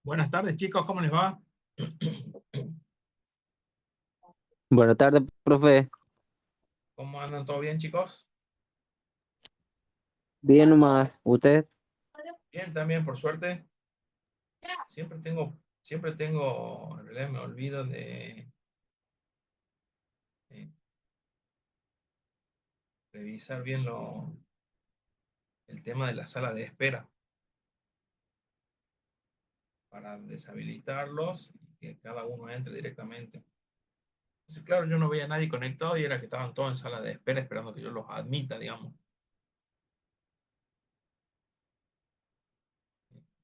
Buenas tardes, chicos, ¿cómo les va? Buenas tardes, profe. ¿Cómo andan? ¿Todo bien, chicos? Bien nomás. ¿Usted? Bien, también, por suerte. En realidad me olvido de revisar bien el tema de la sala de espera para deshabilitarlos y que cada uno entre directamente. Entonces, claro, yo no veía a nadie conectado y era que estaban todos en sala de espera esperando que yo los admita, digamos.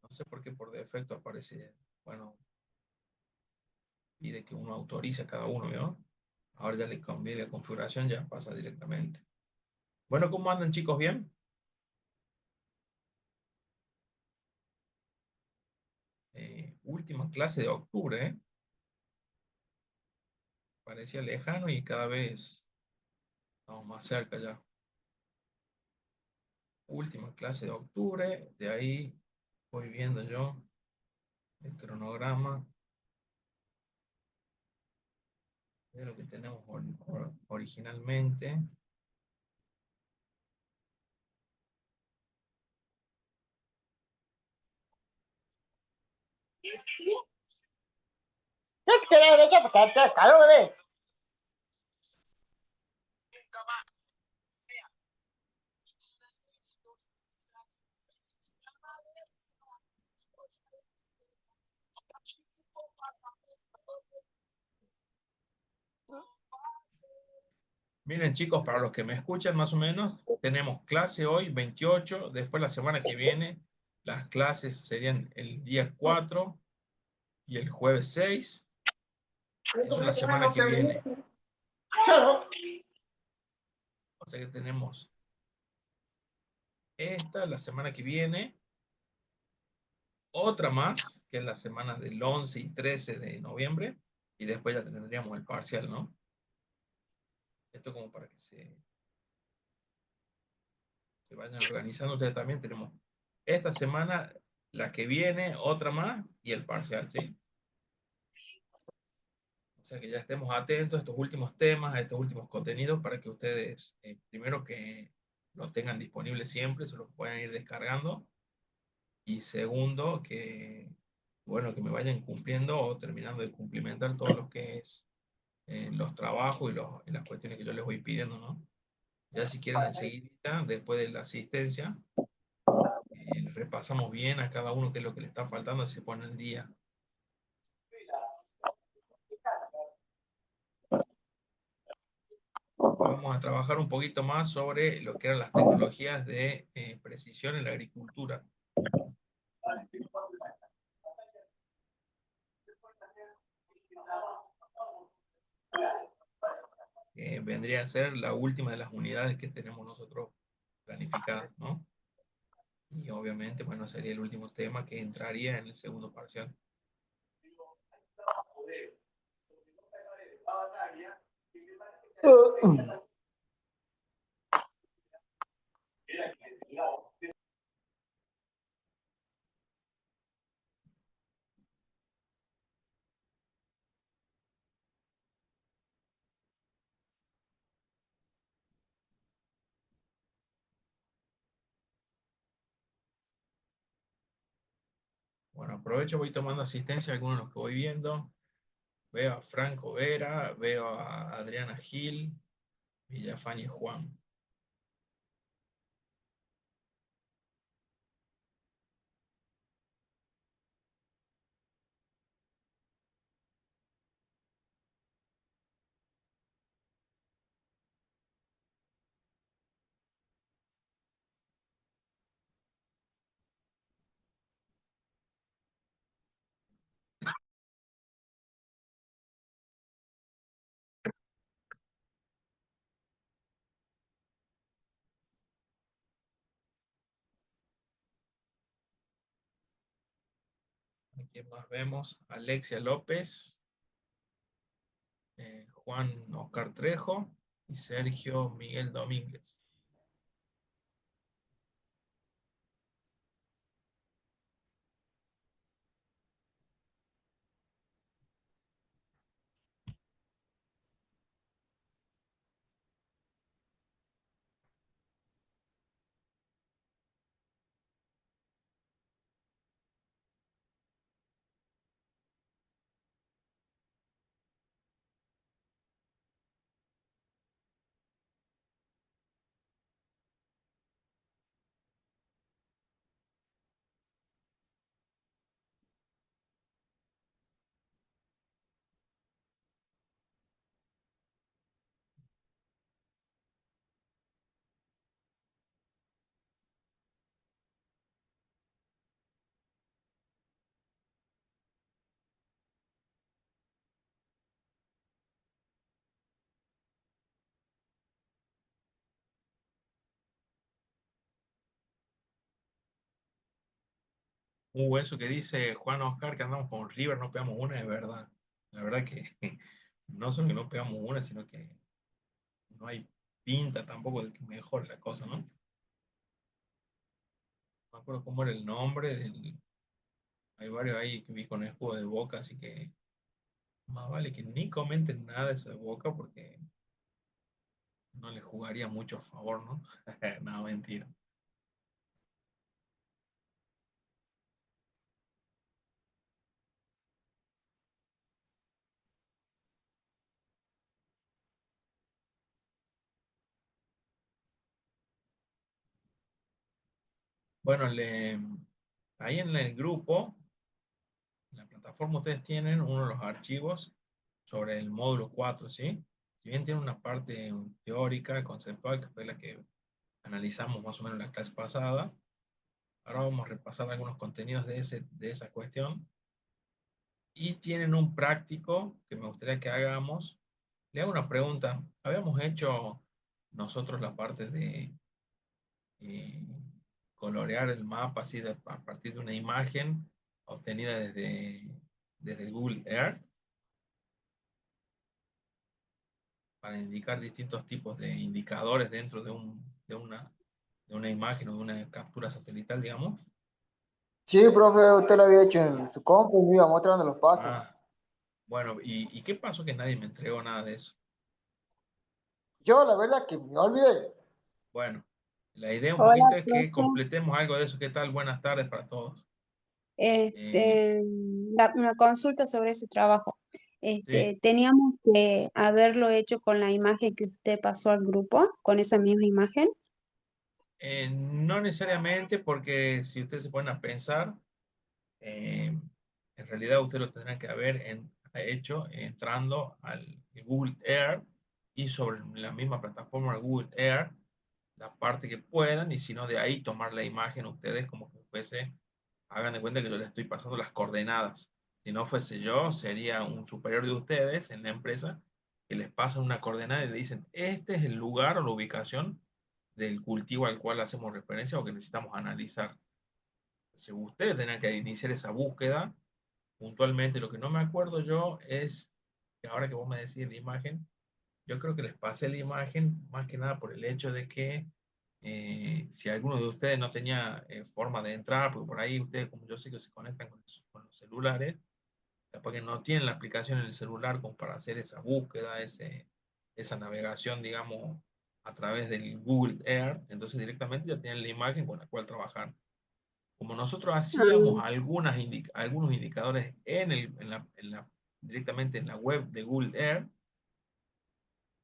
No sé por qué por defecto aparece, bueno, pide que uno autorice a cada uno, ¿no? Ahora ya le conviene la configuración, ya pasa directamente. Bueno, ¿cómo andan, chicos? ¿Bien? Última clase de octubre, ¿eh? Parecía lejano y cada vez estamos más cerca ya. Última clase de octubre, de ahí voy viendo yo el cronograma de lo que tenemos originalmente. Miren, chicos, para los que me escuchan más o menos, tenemos clase hoy 28, después la semana que viene, las clases serían el día 4 y el jueves 6. Eso es la semana que viene. O sea que tenemos esta la semana que viene, otra más, que es la semana del 11 y 13 de noviembre, y después ya tendríamos el parcial, ¿no? Esto como para que se vayan organizando. Ustedes también tenemos esta semana, la que viene, otra más, y el parcial, ¿sí? O sea que ya estemos atentos a estos últimos temas, a estos últimos contenidos, para que ustedes, primero que los tengan disponibles siempre, se los puedan ir descargando, y segundo, bueno, que me vayan cumpliendo o terminando de cumplimentar todo lo que es los trabajos y las cuestiones que yo les voy pidiendo, ¿no? Ya si quieren enseguida, después de la asistencia, repasamos bien a cada uno qué es lo que le está faltando y se pone el día. Vamos a trabajar un poquito más sobre lo que eran las tecnologías de precisión en la agricultura. Vendría a ser la última de las unidades que tenemos nosotros planificadas, ¿no? Y obviamente, bueno, sería el último tema que entraría en el segundo parcial. Bueno, aprovecho, voy tomando asistencia a algunos de los que voy viendo. Veo a Franco Vera, veo a Adriana Gil, Villafani Juan. Aquí más vemos Alexia López, Juan Oscar Trejo y Sergio Miguel Domínguez. Eso que dice Juan Oscar, que andamos con River, no pegamos una, es verdad. La verdad que no solo que no pegamos una, sino que no hay pinta tampoco de que mejore la cosa, ¿no? No me acuerdo cómo era el nombre hay varios ahí que vi con el escudo de Boca, así que más vale que ni comenten nada de eso de Boca porque no les jugaría mucho a favor, ¿no? No, mentira. Bueno, ahí en el grupo, en la plataforma, ustedes tienen uno de los archivos sobre el módulo 4, ¿sí? Si bien tiene una parte teórica, conceptual, que fue la que analizamos más o menos en la clase pasada, ahora vamos a repasar algunos contenidos de esa cuestión. Y tienen un práctico que me gustaría que hagamos. Le hago una pregunta. Habíamos hecho nosotros la parte de eh, colorear el mapa así a partir de una imagen obtenida desde el Google Earth para indicar distintos tipos de indicadores dentro de una imagen o de una captura satelital, digamos. Sí, profe, usted lo había hecho en su compu y me iba mostrando los pasos. Ah, bueno, ¿y qué pasó que nadie me entregó nada de eso? Yo, la verdad, que me olvidé. Bueno, la idea un Hola, poquito es que profe. completemos algo de eso. ¿Qué tal? Buenas tardes para todos. Eh, Este, una consulta sobre ese trabajo. sí, Teníamos que haberlo hecho con la imagen que usted pasó al grupo, con esa misma imagen. no necesariamente porque si ustedes se ponen a pensar, en realidad ustedes lo tendrán que haber hecho entrando al Google Earth y sobre la misma plataforma de Google Earth, la parte que puedan, y si no de ahí tomar la imagen ustedes como que fuese, hagan de cuenta que yo les estoy pasando las coordenadas. Si no fuese yo, sería un superior de ustedes en la empresa que les pasan una coordenada y le dicen, este es el lugar o la ubicación del cultivo al cual hacemos referencia o que necesitamos analizar. Entonces, ustedes tendrán que iniciar esa búsqueda puntualmente. Lo que no me acuerdo yo es que ahora que vos me decís la imagen, yo creo que les pasé la imagen más que nada por el hecho de que si alguno de ustedes no tenía forma de entrar, porque por ahí ustedes, como yo sé que se conectan con los celulares, capaz que no tienen la aplicación en el celular como para hacer esa búsqueda, esa navegación, digamos, a través del Google Earth, entonces directamente ya tienen la imagen con la cual trabajar. Como nosotros hacíamos Ah, algunos indicadores directamente en la web de Google Earth,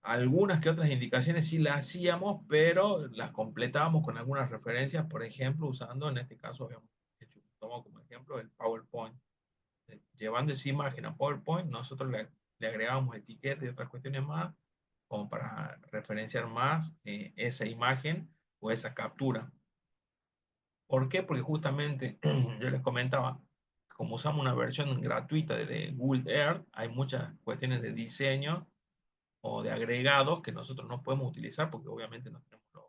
algunas que otras indicaciones sí las hacíamos, pero las completábamos con algunas referencias, por ejemplo, usando, en este caso, habíamos tomado como ejemplo el PowerPoint. Llevando esa imagen a PowerPoint, nosotros le agregábamos etiquetas y otras cuestiones más, como para referenciar más esa imagen o esa captura. ¿Por qué? Porque justamente yo les comentaba, como usamos una versión gratuita de Google Earth, hay muchas cuestiones de diseño o de agregados que nosotros no podemos utilizar porque obviamente no tenemos los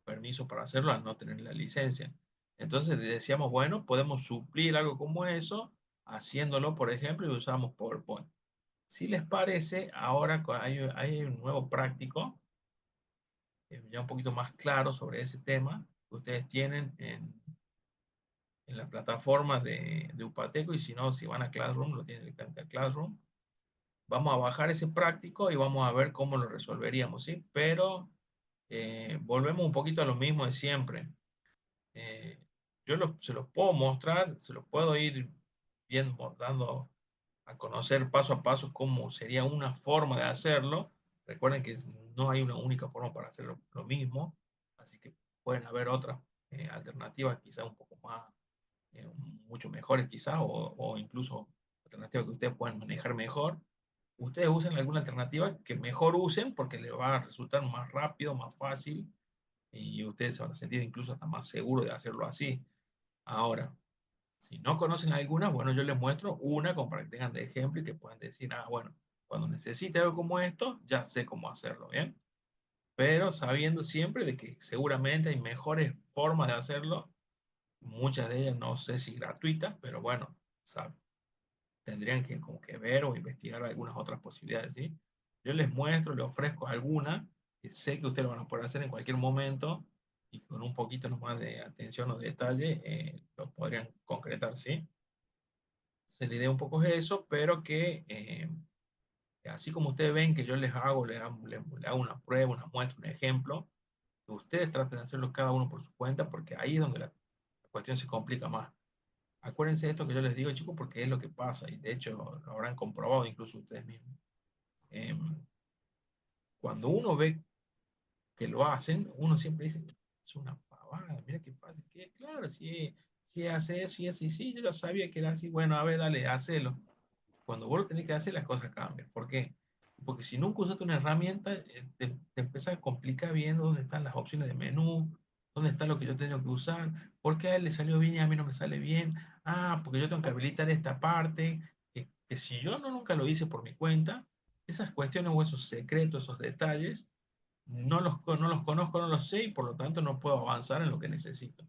permisos para hacerlo al no tener la licencia. Entonces decíamos, bueno, podemos suplir algo como eso haciéndolo, por ejemplo, y usamos PowerPoint. Si les parece, ahora hay un nuevo práctico, ya un poquito más claro sobre ese tema, que ustedes tienen en la plataforma de Upateco, y si no, si van a Classroom, lo tienen directamente a Classroom. Vamos a bajar ese práctico y vamos a ver cómo lo resolveríamos, ¿sí? Pero volvemos un poquito a lo mismo de siempre. Eh, se los puedo mostrar, se los puedo ir viendo, dando a conocer paso a paso cómo sería una forma de hacerlo. Recuerden que no hay una única forma para hacer lo mismo, así que pueden haber otras alternativas, quizá un poco más, eh, mucho mejores quizá, o incluso alternativas que ustedes puedan manejar mejor. Ustedes usen alguna alternativa que mejor usen porque les va a resultar más rápido, más fácil, y ustedes se van a sentir incluso hasta más seguros de hacerlo así. Ahora, si no conocen alguna, bueno, yo les muestro una como para que tengan de ejemplo y que puedan decir, ah, bueno, cuando necesite algo como esto, ya sé cómo hacerlo, ¿bien? Pero sabiendo siempre de que seguramente hay mejores formas de hacerlo Muchas de ellas no sé si gratuitas, pero bueno, tendrían que como que ver o investigar algunas otras posibilidades, ¿sí? Yo les muestro, les ofrezco alguna que sé que ustedes lo van a poder hacer en cualquier momento y con un poquito más de atención o detalle lo podrían concretar, ¿sí? Entonces, la idea un poco es eso, pero que así como ustedes ven que yo les hago una prueba, una muestra, un ejemplo, que ustedes traten de hacerlo cada uno por su cuenta, porque ahí es donde la cuestión se complica más. Acuérdense de esto que yo les digo, chicos, porque es lo que pasa, y de hecho lo habrán comprobado incluso ustedes mismos. Em, Cuando uno ve que lo hacen, uno siempre dice, es una pavada, mira qué fácil que es. Claro, si hace eso y eso, y sí, yo ya sabía que era así, bueno, a ver, dale, hacelo. Cuando vos lo tenés que hacer, las cosas cambian. ¿Por qué? Porque si nunca usaste una herramienta, te empieza a complicar viendo dónde están las opciones de menú, dónde está lo que yo tengo que usar, por qué a él le salió bien y a mí no me sale bien. Ah, porque yo tengo que habilitar esta parte, que si yo no nunca lo hice por mi cuenta, esas cuestiones o esos secretos, esos detalles, no los conozco, no los sé y por lo tanto no puedo avanzar en lo que necesito.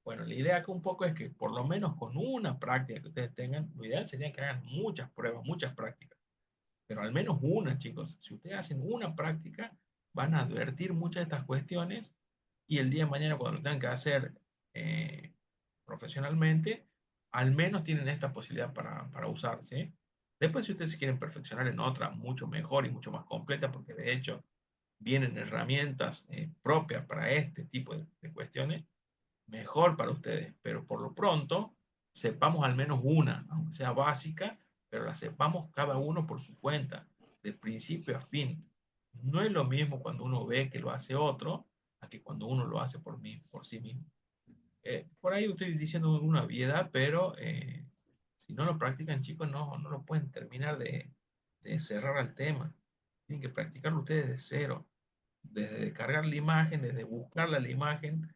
Bueno, la idea acá un poco es que por lo menos con una práctica que ustedes tengan, lo ideal sería que hagan muchas pruebas, muchas prácticas, pero al menos una, chicos. Si ustedes hacen una práctica, van a advertir muchas de estas cuestiones y el día de mañana cuando lo tengan que hacer eh, profesionalmente, al menos tienen esta posibilidad para usar, ¿sí? Después, si ustedes se quieren perfeccionar en otra, mucho mejor y mucho más completa, porque de hecho vienen herramientas propias para este tipo de cuestiones, mejor para ustedes, pero por lo pronto sepamos al menos una, aunque sea básica, pero la sepamos cada uno por su cuenta, de principio a fin. No es lo mismo cuando uno ve que lo hace otro, a que cuando uno lo hace por sí mismo. Por ahí estoy diciendo una obviedad, pero si no lo practican, chicos, no lo pueden terminar de cerrar al tema. Tienen que practicarlo ustedes de cero, desde descargar la imagen, desde buscarla la imagen,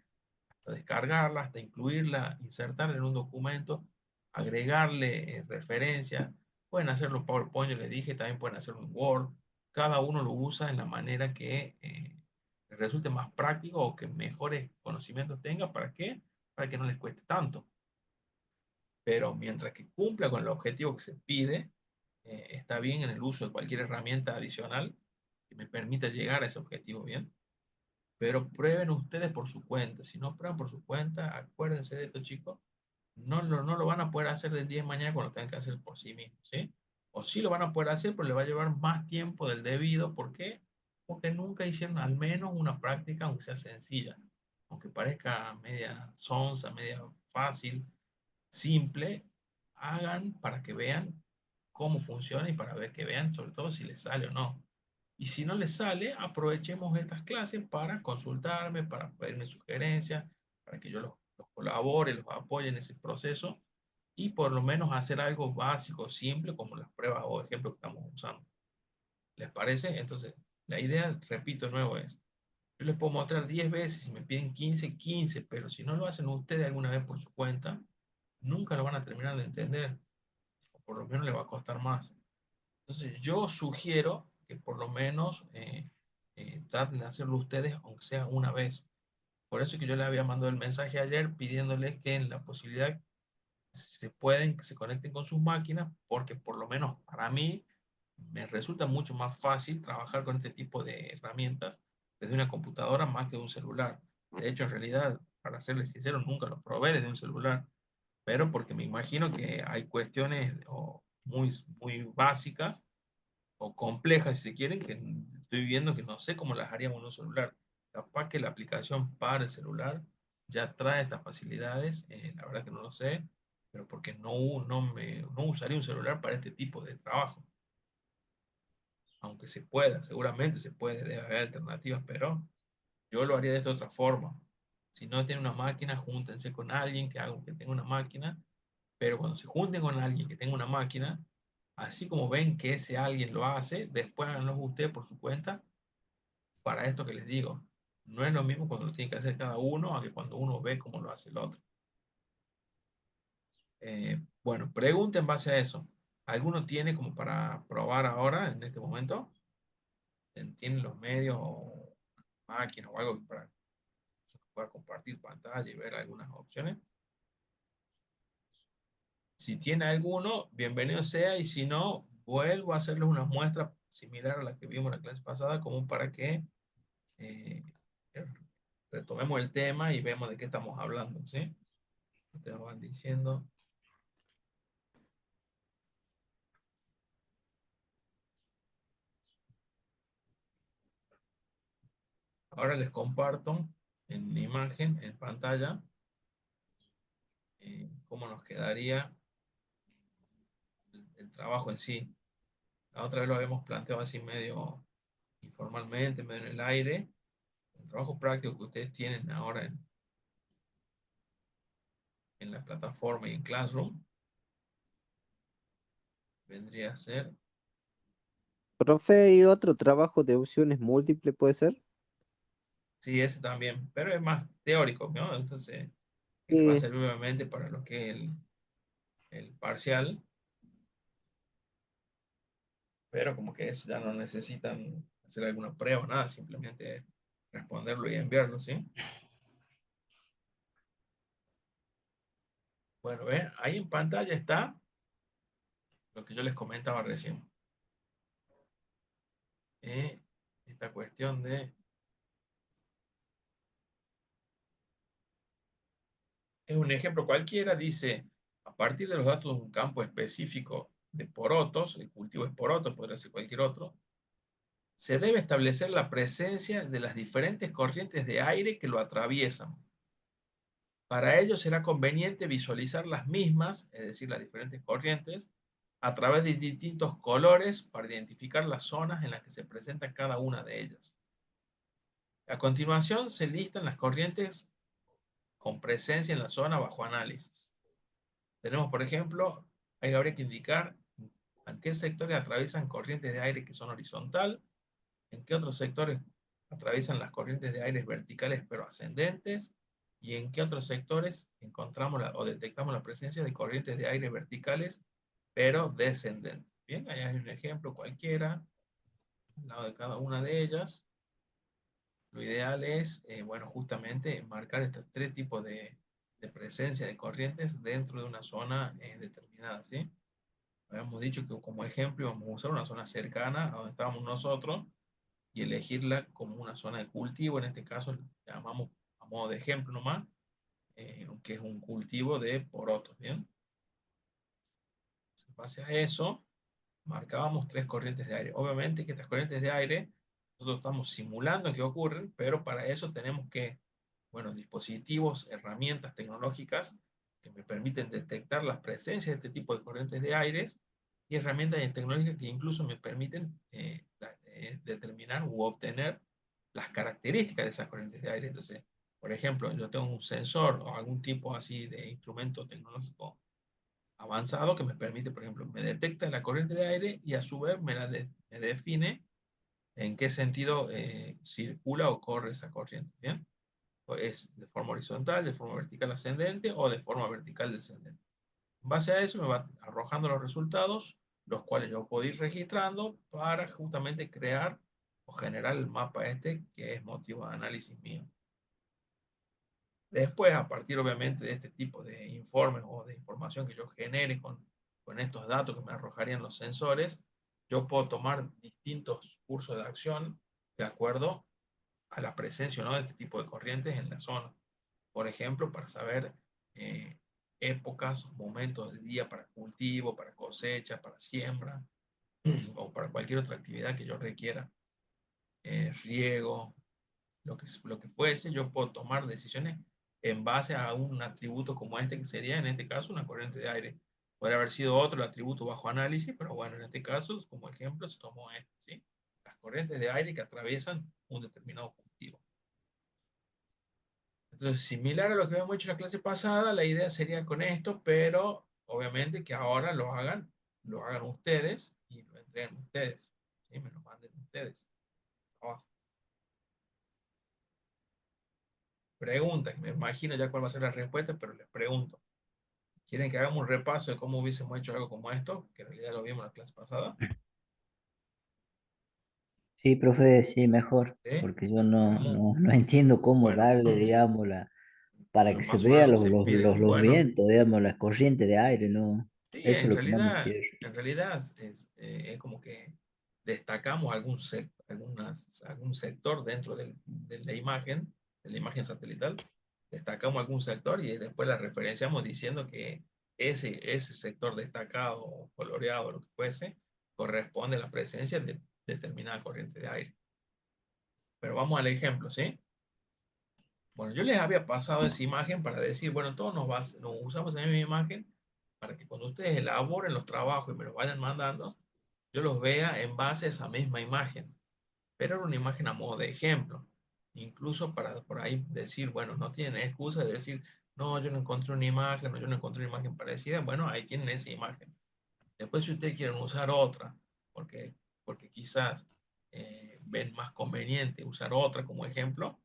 descargarla, hasta incluirla, insertarla en un documento, agregarle referencias. Pueden hacerlo en PowerPoint, yo les dije, también pueden hacerlo en Word. Cada uno lo usa en la manera que les resulte más práctico o que mejores conocimientos tenga. ¿Para qué? Para que no les cueste tanto. Pero mientras que cumpla con el objetivo que se pide, está bien en el uso de cualquier herramienta adicional que me permita llegar a ese objetivo bien. Pero prueben ustedes por su cuenta. Si no prueban por su cuenta, acuérdense de esto, chicos. No lo van a poder hacer del día de mañana cuando lo tengan que hacer por sí mismos, ¿sí? O sí lo van a poder hacer, pero le va a llevar más tiempo del debido. ¿Por qué? Porque nunca hicieron al menos una práctica, aunque sea sencilla. Aunque parezca media sonsa, media fácil, simple, hagan para que vean cómo funciona y para ver que vean sobre todo si les sale o no. Y si no les sale, aprovechemos estas clases para consultarme, para pedirme sugerencias, para que yo los colabore, los apoye en ese proceso y por lo menos hacer algo básico, simple, como las pruebas o ejemplos que estamos usando. ¿Les parece? Entonces, la idea, repito de nuevo, es, yo les puedo mostrar 10 veces, si me piden 15, pero si no lo hacen ustedes alguna vez por su cuenta, nunca lo van a terminar de entender, o por lo menos les va a costar más. Entonces, yo sugiero que por lo menos traten de hacerlo ustedes, aunque sea una vez. Por eso es que yo les había mandado el mensaje ayer pidiéndoles que en la posibilidad se pueden, que se conecten con sus máquinas, porque por lo menos para mí me resulta mucho más fácil trabajar con este tipo de herramientas desde una computadora más que de un celular. De hecho, en realidad, para serles sincero, nunca lo probé desde un celular, pero porque me imagino que hay cuestiones muy básicas o complejas, si se quieren, que estoy viendo que no sé cómo las haríamos en un celular. Capaz que la aplicación para el celular ya trae estas facilidades, la verdad que no lo sé, pero porque no usaría un celular para este tipo de trabajo. Aunque se pueda, seguramente se puede, debe haber alternativas, pero yo lo haría de esta otra forma. Si no tienen una máquina, júntense con alguien que tenga una máquina, pero cuando se junten con alguien que tenga una máquina, así como ven que ese alguien lo hace, después háganlo usted por su cuenta para esto que les digo. No es lo mismo cuando lo tiene que hacer cada uno a que cuando uno ve cómo lo hace el otro. Bueno, pregunta en base a eso. ¿Alguno tiene como para probar ahora, en este momento? ¿Tienen los medios o máquinas o algo para pueda compartir pantalla y ver algunas opciones? Si tiene alguno, bienvenido sea, y si no, vuelvo a hacerles una muestra similar a la que vimos en la clase pasada, como para que eh, retomemos el tema y vemos de qué estamos hablando, ¿sí? Ustedes van diciendo. Ahora les comparto en imagen, en pantalla, cómo nos quedaría el trabajo en sí. La otra vez lo habíamos planteado así medio informalmente, medio en el aire. El trabajo práctico que ustedes tienen ahora en la plataforma y en Classroom vendría a ser, Profe, ¿y otro trabajo de opciones múltiples puede ser? sí, ese también, pero es más teórico, ¿no? Entonces, este va a Sí, servir obviamente para lo que es el parcial, pero como que eso ya no necesitan hacer alguna prueba, nada, simplemente responderlo y enviarlo, ¿sí? Bueno, ven, ahí en pantalla está lo que yo les comentaba recién. Eh, Esta cuestión de, es un ejemplo cualquiera, dice, a partir de los datos de un campo específico de porotos, el cultivo es poroto, podría ser cualquier otro, se debe establecer la presencia de las diferentes corrientes de aire que lo atraviesan. Para ello será conveniente visualizar las mismas, es decir, las diferentes corrientes, a través de distintos colores para identificar las zonas en las que se presenta cada una de ellas. A continuación se listan las corrientes con presencia en la zona bajo análisis. Tenemos, por ejemplo, ahí habría que indicar en qué sectores atraviesan corrientes de aire que son horizontal, en qué otros sectores atraviesan las corrientes de aire verticales pero ascendentes, y en qué otros sectores encontramos o detectamos la presencia de corrientes de aire verticales pero descendentes. Bien, ahí hay un ejemplo cualquiera al lado de cada una de ellas. Lo ideal es, bueno, justamente marcar estos tres tipos de presencia de corrientes dentro de una zona determinada, ¿sí? Habíamos dicho que como ejemplo vamos a usar una zona cercana a donde estábamos nosotros y elegirla como una zona de cultivo. En este caso llamamos a modo de ejemplo nomás, que es un cultivo de porotos, ¿bien? En base a eso, marcábamos tres corrientes de aire. Obviamente que estas corrientes de aire nosotros estamos simulando que ocurren, pero para eso tenemos que, bueno, dispositivos, herramientas tecnológicas que me permiten detectar la presencia de este tipo de corrientes de aires y herramientas tecnológicas que incluso me permiten determinar u obtener las características de esas corrientes de aire. Entonces, por ejemplo, yo tengo un sensor o algún tipo así de instrumento tecnológico avanzado que me permite, por ejemplo, me detecta la corriente de aire y a su vez me define en qué sentido circula o corre esa corriente, ¿bien? O es de forma horizontal, de forma vertical ascendente o de forma vertical descendente. En base a eso me va arrojando los resultados, los cuales yo puedo ir registrando para justamente crear o generar el mapa este que es motivo de análisis mío. Después, a partir obviamente de este tipo de informes o de información que yo genere con estos datos que me arrojarían los sensores, yo puedo tomar distintos cursos de acción de acuerdo a la presencia o no de este tipo de corrientes en la zona. Por ejemplo, para saber eh, épocas, momentos del día para cultivo, para cosecha, para siembra o para cualquier otra actividad que yo requiera, riego, lo que fuese, yo puedo tomar decisiones en base a un atributo como este, que sería en este caso una corriente de aire. Podría haber sido otro el atributo bajo análisis, pero bueno, en este caso, como ejemplo, se tomó este, ¿sí? Las corrientes de aire que atraviesan un determinado cultivo. Entonces, similar a lo que habíamos hecho en la clase pasada, la idea sería con esto, pero obviamente que ahora lo hagan ustedes y lo entreguen ustedes, ¿sí? Me lo manden ustedes. Abajo. Pregunta, me imagino ya cuál va a ser la respuesta, pero les pregunto. ¿Quieren que hagamos un repaso de cómo hubiésemos hecho algo como esto? Que en realidad lo vimos en la clase pasada. Sí, profe, sí, mejor, ¿Sí? porque yo no, Hagamos, no entiendo cómo bueno, darle, digamos, para bueno, que se más o vea menos se pide, los bueno, vientos, digamos, las corrientes de aire, ¿no? Sí, Eso es lo que no me cierra. en realidad es como que destacamos algún sector dentro de la imagen satelital, destacamos algún sector y después la referenciamos diciendo que ese sector destacado o coloreado, lo que fuese, corresponde a la presencia de determinada corriente de aire. Pero vamos al ejemplo, ¿sí? Bueno, yo les había pasado esa imagen para decir, bueno, todos nos usamos la misma imagen para que cuando ustedes elaboren los trabajos y me los vayan mandando, yo los vea en base a esa misma imagen. Pero era una imagen a modo de ejemplo. Incluso para por ahí decir, bueno, no tienen excusa de decir, no, yo no encontré una imagen, o yo no encontré una imagen parecida. Bueno, ahí tienen esa imagen. Después, si ustedes quieren usar otra, porque, porque quizás ven más conveniente usar otra como ejemplo,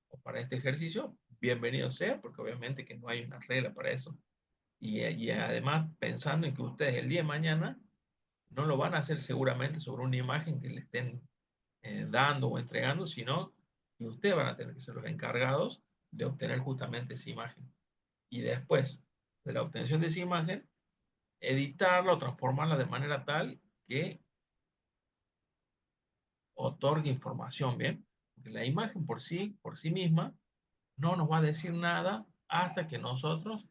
o para este ejercicio, bienvenido sea, porque obviamente que no hay una regla para eso. Y además, pensando en que ustedes el día de mañana no lo van a hacer seguramente sobre una imagen que le estén dando o entregando, sino que ustedes van a tener que ser los encargados de obtener justamente esa imagen. Y después de la obtención de esa imagen, editarla o transformarla de manera tal que otorgue información, ¿bien? Porque la imagen por sí misma, no nos va a decir nada hasta que nosotros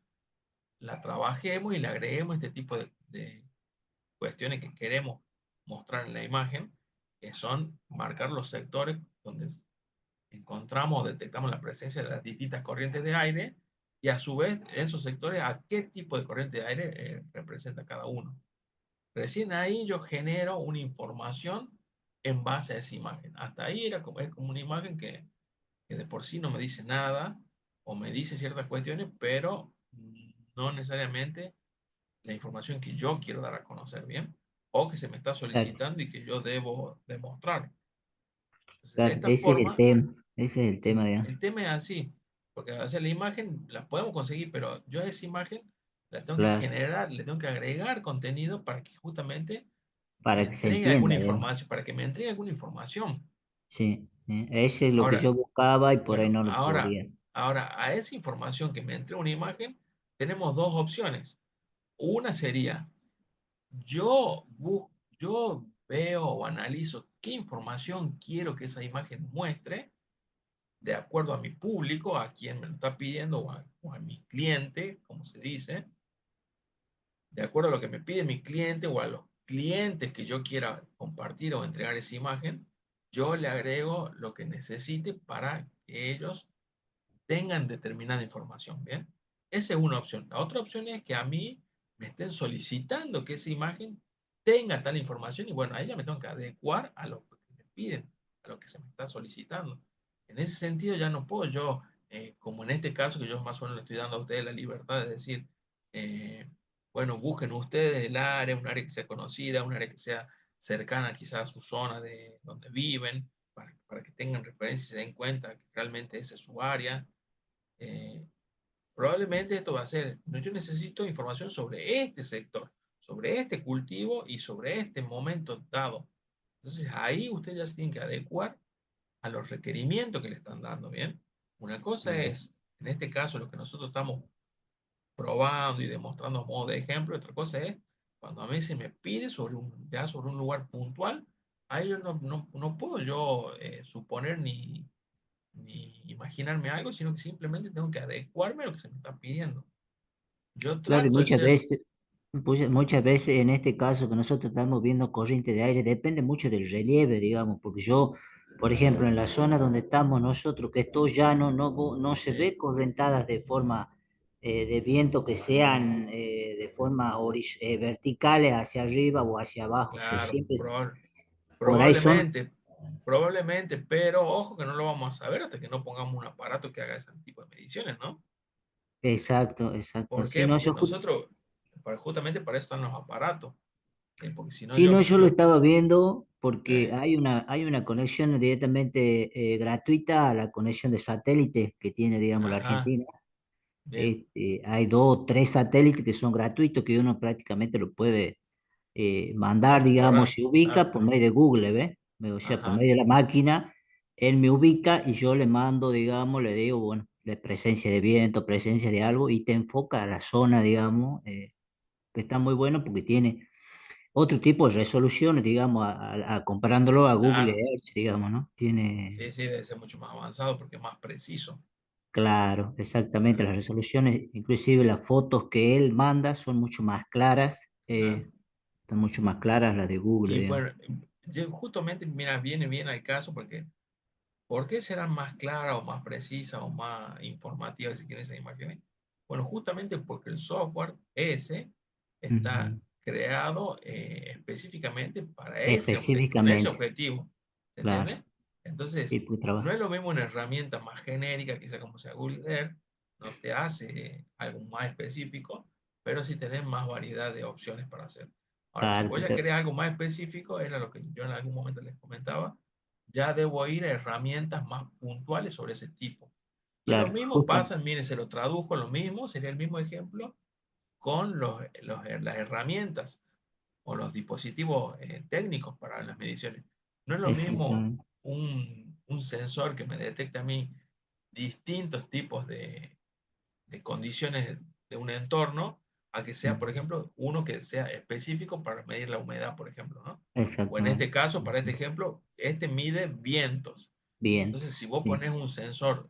la trabajemos y le agreguemos este tipo de cuestiones que queremos mostrar en la imagen, que son marcar los sectores donde encontramos o detectamos la presencia de las distintas corrientes de aire y a su vez esos sectores a qué tipo de corriente de aire representa cada uno. Recién ahí yo genero una información en base a esa imagen. Hasta ahí es como una imagen que de por sí no me dice nada o me dice ciertas cuestiones, pero no necesariamente la información que yo quiero dar a conocer, ¿bien? O que se me está Claro, solicitando y que yo debo demostrar. Entonces, de claro, esta ese es el forma, tema, ese es el tema, digamos. el tema es así, porque o sea, la imagen la podemos conseguir, pero yo a esa imagen la tengo que Claro, generar, le tengo que agregar contenido para que justamente me para que se entregue alguna entienda, digamos. información, para que me entregue alguna información. Sí, ese es lo que Ahora, yo buscaba y por ahí bueno, no lo podía. ahora a esa información que me entrega una imagen, tenemos dos opciones. Una sería, yo, yo veo o analizo qué información quiero que esa imagen muestre de acuerdo a mi público, a quien me lo está pidiendo o a mi cliente, como se dice, de acuerdo a lo que me pide mi cliente o a los clientes que yo quiera compartir o entregar esa imagen, yo le agrego lo que necesite para que ellos tengan determinada información, ¿bien? Esa es una opción. La otra opción es que a mí me estén solicitando que esa imagen tenga tal información y bueno, a ella me tengo que adecuar a lo que me piden, a lo que se me está solicitando. En ese sentido ya no puedo yo, como en este caso que yo más o menos le estoy dando a ustedes la libertad de decir, eh, bueno, busquen ustedes el área, un área que sea conocida, un área que sea cercana quizás a su zona de donde viven, para que tengan referencia y se den cuenta que realmente esa es su área. Eh, Probablemente esto va a ser, no, yo necesito información sobre este sector, sobre este cultivo y sobre este momento dado. Entonces ahí usted ya se tiene que adecuar a los requerimientos que le están dando, ¿bien? Una cosa Claro. es, en este caso, lo que nosotros estamos probando y demostrando a modo de ejemplo, otra cosa es cuando a mí se me pide ya sobre un lugar puntual, ahí yo no puedo yo suponer ni imaginarme algo, sino que simplemente tengo que adecuarme a lo que se me está pidiendo. Yo Claro, y trato de ser, muchas veces en este caso que nosotros estamos viendo corriente de aire, depende mucho del relieve, digamos, porque yo, por ejemplo, en la zona donde estamos nosotros, que es todo llano, no se sí, ve correntadas de forma de viento que sean de forma verticales hacia arriba o hacia abajo, o sea, claro, siempre por ahí son, probablemente, probablemente, pero ojo que no lo vamos a saber hasta que no pongamos un aparato que haga ese tipo de mediciones, ¿no? exacto, exacto, ¿Por sí, qué? no, Porque nosotros, justamente para eso están los aparatos, porque si no sí, no, yo lo yo, estaba viendo porque eh, hay una conexión directamente gratuita a la conexión de satélite que tiene, digamos, la ajá, Argentina. bien, Hay dos o tres satélites que son gratuitos que uno prácticamente lo puede mandar, digamos, configurar, se ubica por exacto, medio de Google, ¿ves? O sea, por ajá, medio de la máquina, él me ubica y yo le mando, digamos, le digo, bueno, la presencia de viento, presencia de algo y te enfoca a la zona, digamos. que está muy bueno porque tiene otro tipo de resoluciones, digamos, comparándolo a Google Claro, Earth, digamos, ¿no? Tiene, sí, sí, debe ser mucho más avanzado porque es más preciso. claro, exactamente, Claro, las resoluciones, inclusive las fotos que él manda son mucho más claras, claro. están mucho más claras las de Google, Y digamos. bueno, justamente, mira, viene bien al caso porque ¿por qué serán más claras o más precisas o más informativas si quieren esas imágenes? Bueno, justamente porque el software ese está Ujú. creado específicamente para con ese Específicamente, objetivo. ¿Se claro, entiende? Entonces, tipo de no trabajo, es lo mismo una herramienta más genérica, quizá como sea Google Earth, no te hace algo más específico, pero sí tenés más variedad de opciones para hacer. Ahora, si claro, voy a querer algo más específico, era lo que yo en algún momento les comentaba, ya debo ir a herramientas más puntuales sobre ese tipo. Y lo claro, mismo justo, pasa, miren, se lo tradujo lo mismo, sería el mismo ejemplo con las herramientas o los dispositivos técnicos para las mediciones. No es lo mismo exactamente, un sensor que me detecta a mí distintos tipos de condiciones de un entorno a que sea, por ujú, ejemplo, uno que sea específico para medir la humedad, por ejemplo, ¿no? O en este exactamente, caso, para este ejemplo, este mide vientos. bien, Entonces, si vos sí, pones un sensor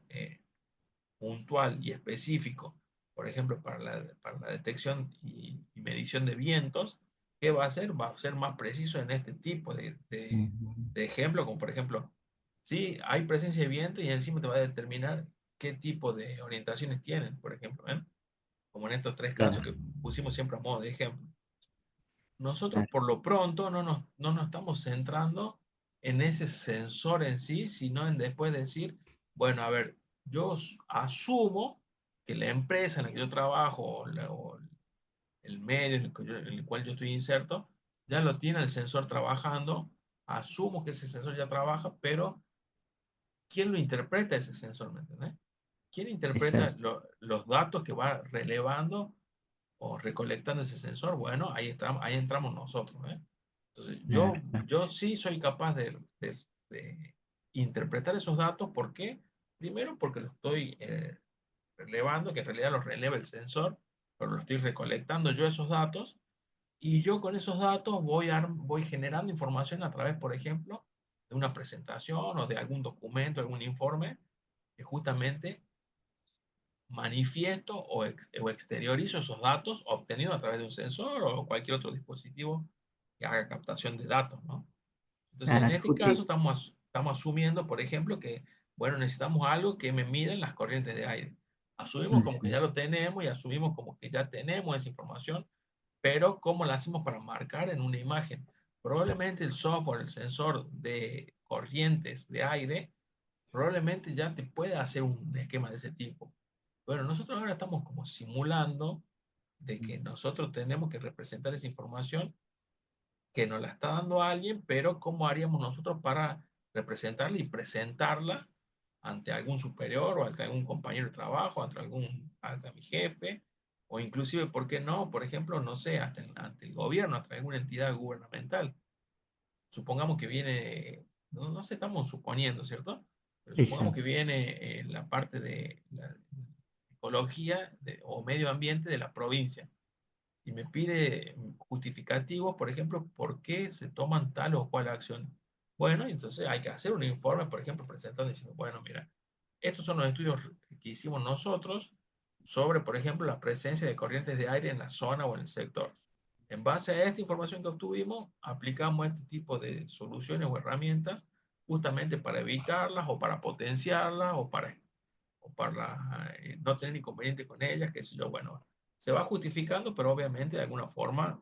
puntual y específico, por ejemplo, para la detección y medición de vientos, ¿qué va a hacer? Va a ser más preciso en este tipo ujú, de ejemplo, como por ejemplo, si hay presencia de viento y encima te va a determinar qué tipo de orientaciones tienen, por ejemplo, ¿eh? Como en estos tres casos claro, que pusimos siempre a modo de ejemplo. Nosotros claro, por lo pronto no nos estamos centrando en ese sensor en sí, sino en después decir, bueno, a ver, yo asumo que la empresa en la que yo trabajo o el medio en el cual yo estoy inserto, ya lo tiene el sensor trabajando, asumo que ese sensor ya trabaja, pero ¿quién lo interpreta ese sensor? ¿Me entendés? ¿Quién interpreta exacto, los datos que va relevando o recolectando ese sensor? Bueno, ahí entramos nosotros, ¿eh? Entonces, claro, claro, yo sí soy capaz de interpretar esos datos. ¿Por qué? Primero, porque lo estoy relevando, que en realidad los releva el sensor, pero lo estoy recolectando yo esos datos. Y yo con esos datos voy generando información a través, por ejemplo, de una presentación o de algún documento, algún informe, que justamente manifiesto o exteriorizo esos datos obtenidos a través de un sensor o cualquier otro dispositivo que haga captación de datos, ¿no? Entonces, en claro, este caso estamos asumiendo, por ejemplo, que, bueno, necesitamos algo que me mida las corrientes de aire. Asumimos como que exacto, ya lo tenemos y asumimos como que ya tenemos esa información, pero ¿cómo la hacemos para marcar en una imagen? Probablemente el software, el sensor de corrientes de aire, probablemente ya te pueda hacer un esquema de ese tipo. Bueno, nosotros ahora estamos como simulando de que nosotros tenemos que representar esa información que nos la está dando alguien, pero ¿cómo haríamos nosotros para representarla y presentarla ante algún superior o ante algún compañero de trabajo, ante mi jefe, o inclusive, ¿por qué no? Por ejemplo, no sé, ante el gobierno, ante alguna entidad gubernamental. Supongamos que viene, no sé, estamos suponiendo, ¿cierto? Pero supongamos que exacto, viene la parte de la ecología o medio ambiente de la provincia y me pide justificativos, por ejemplo, por qué se toman tal o cual acción. Bueno, entonces hay que hacer un informe, por ejemplo, presentando diciendo, bueno, mira, estos son los estudios que hicimos nosotros sobre, por ejemplo, la presencia de corrientes de aire en la zona o en el sector. En base a esta información que obtuvimos, aplicamos este tipo de soluciones o herramientas justamente para evitarlas o para potenciarlas o para no tener inconveniente con ellas, qué sé yo. Bueno, se va justificando, pero obviamente de alguna forma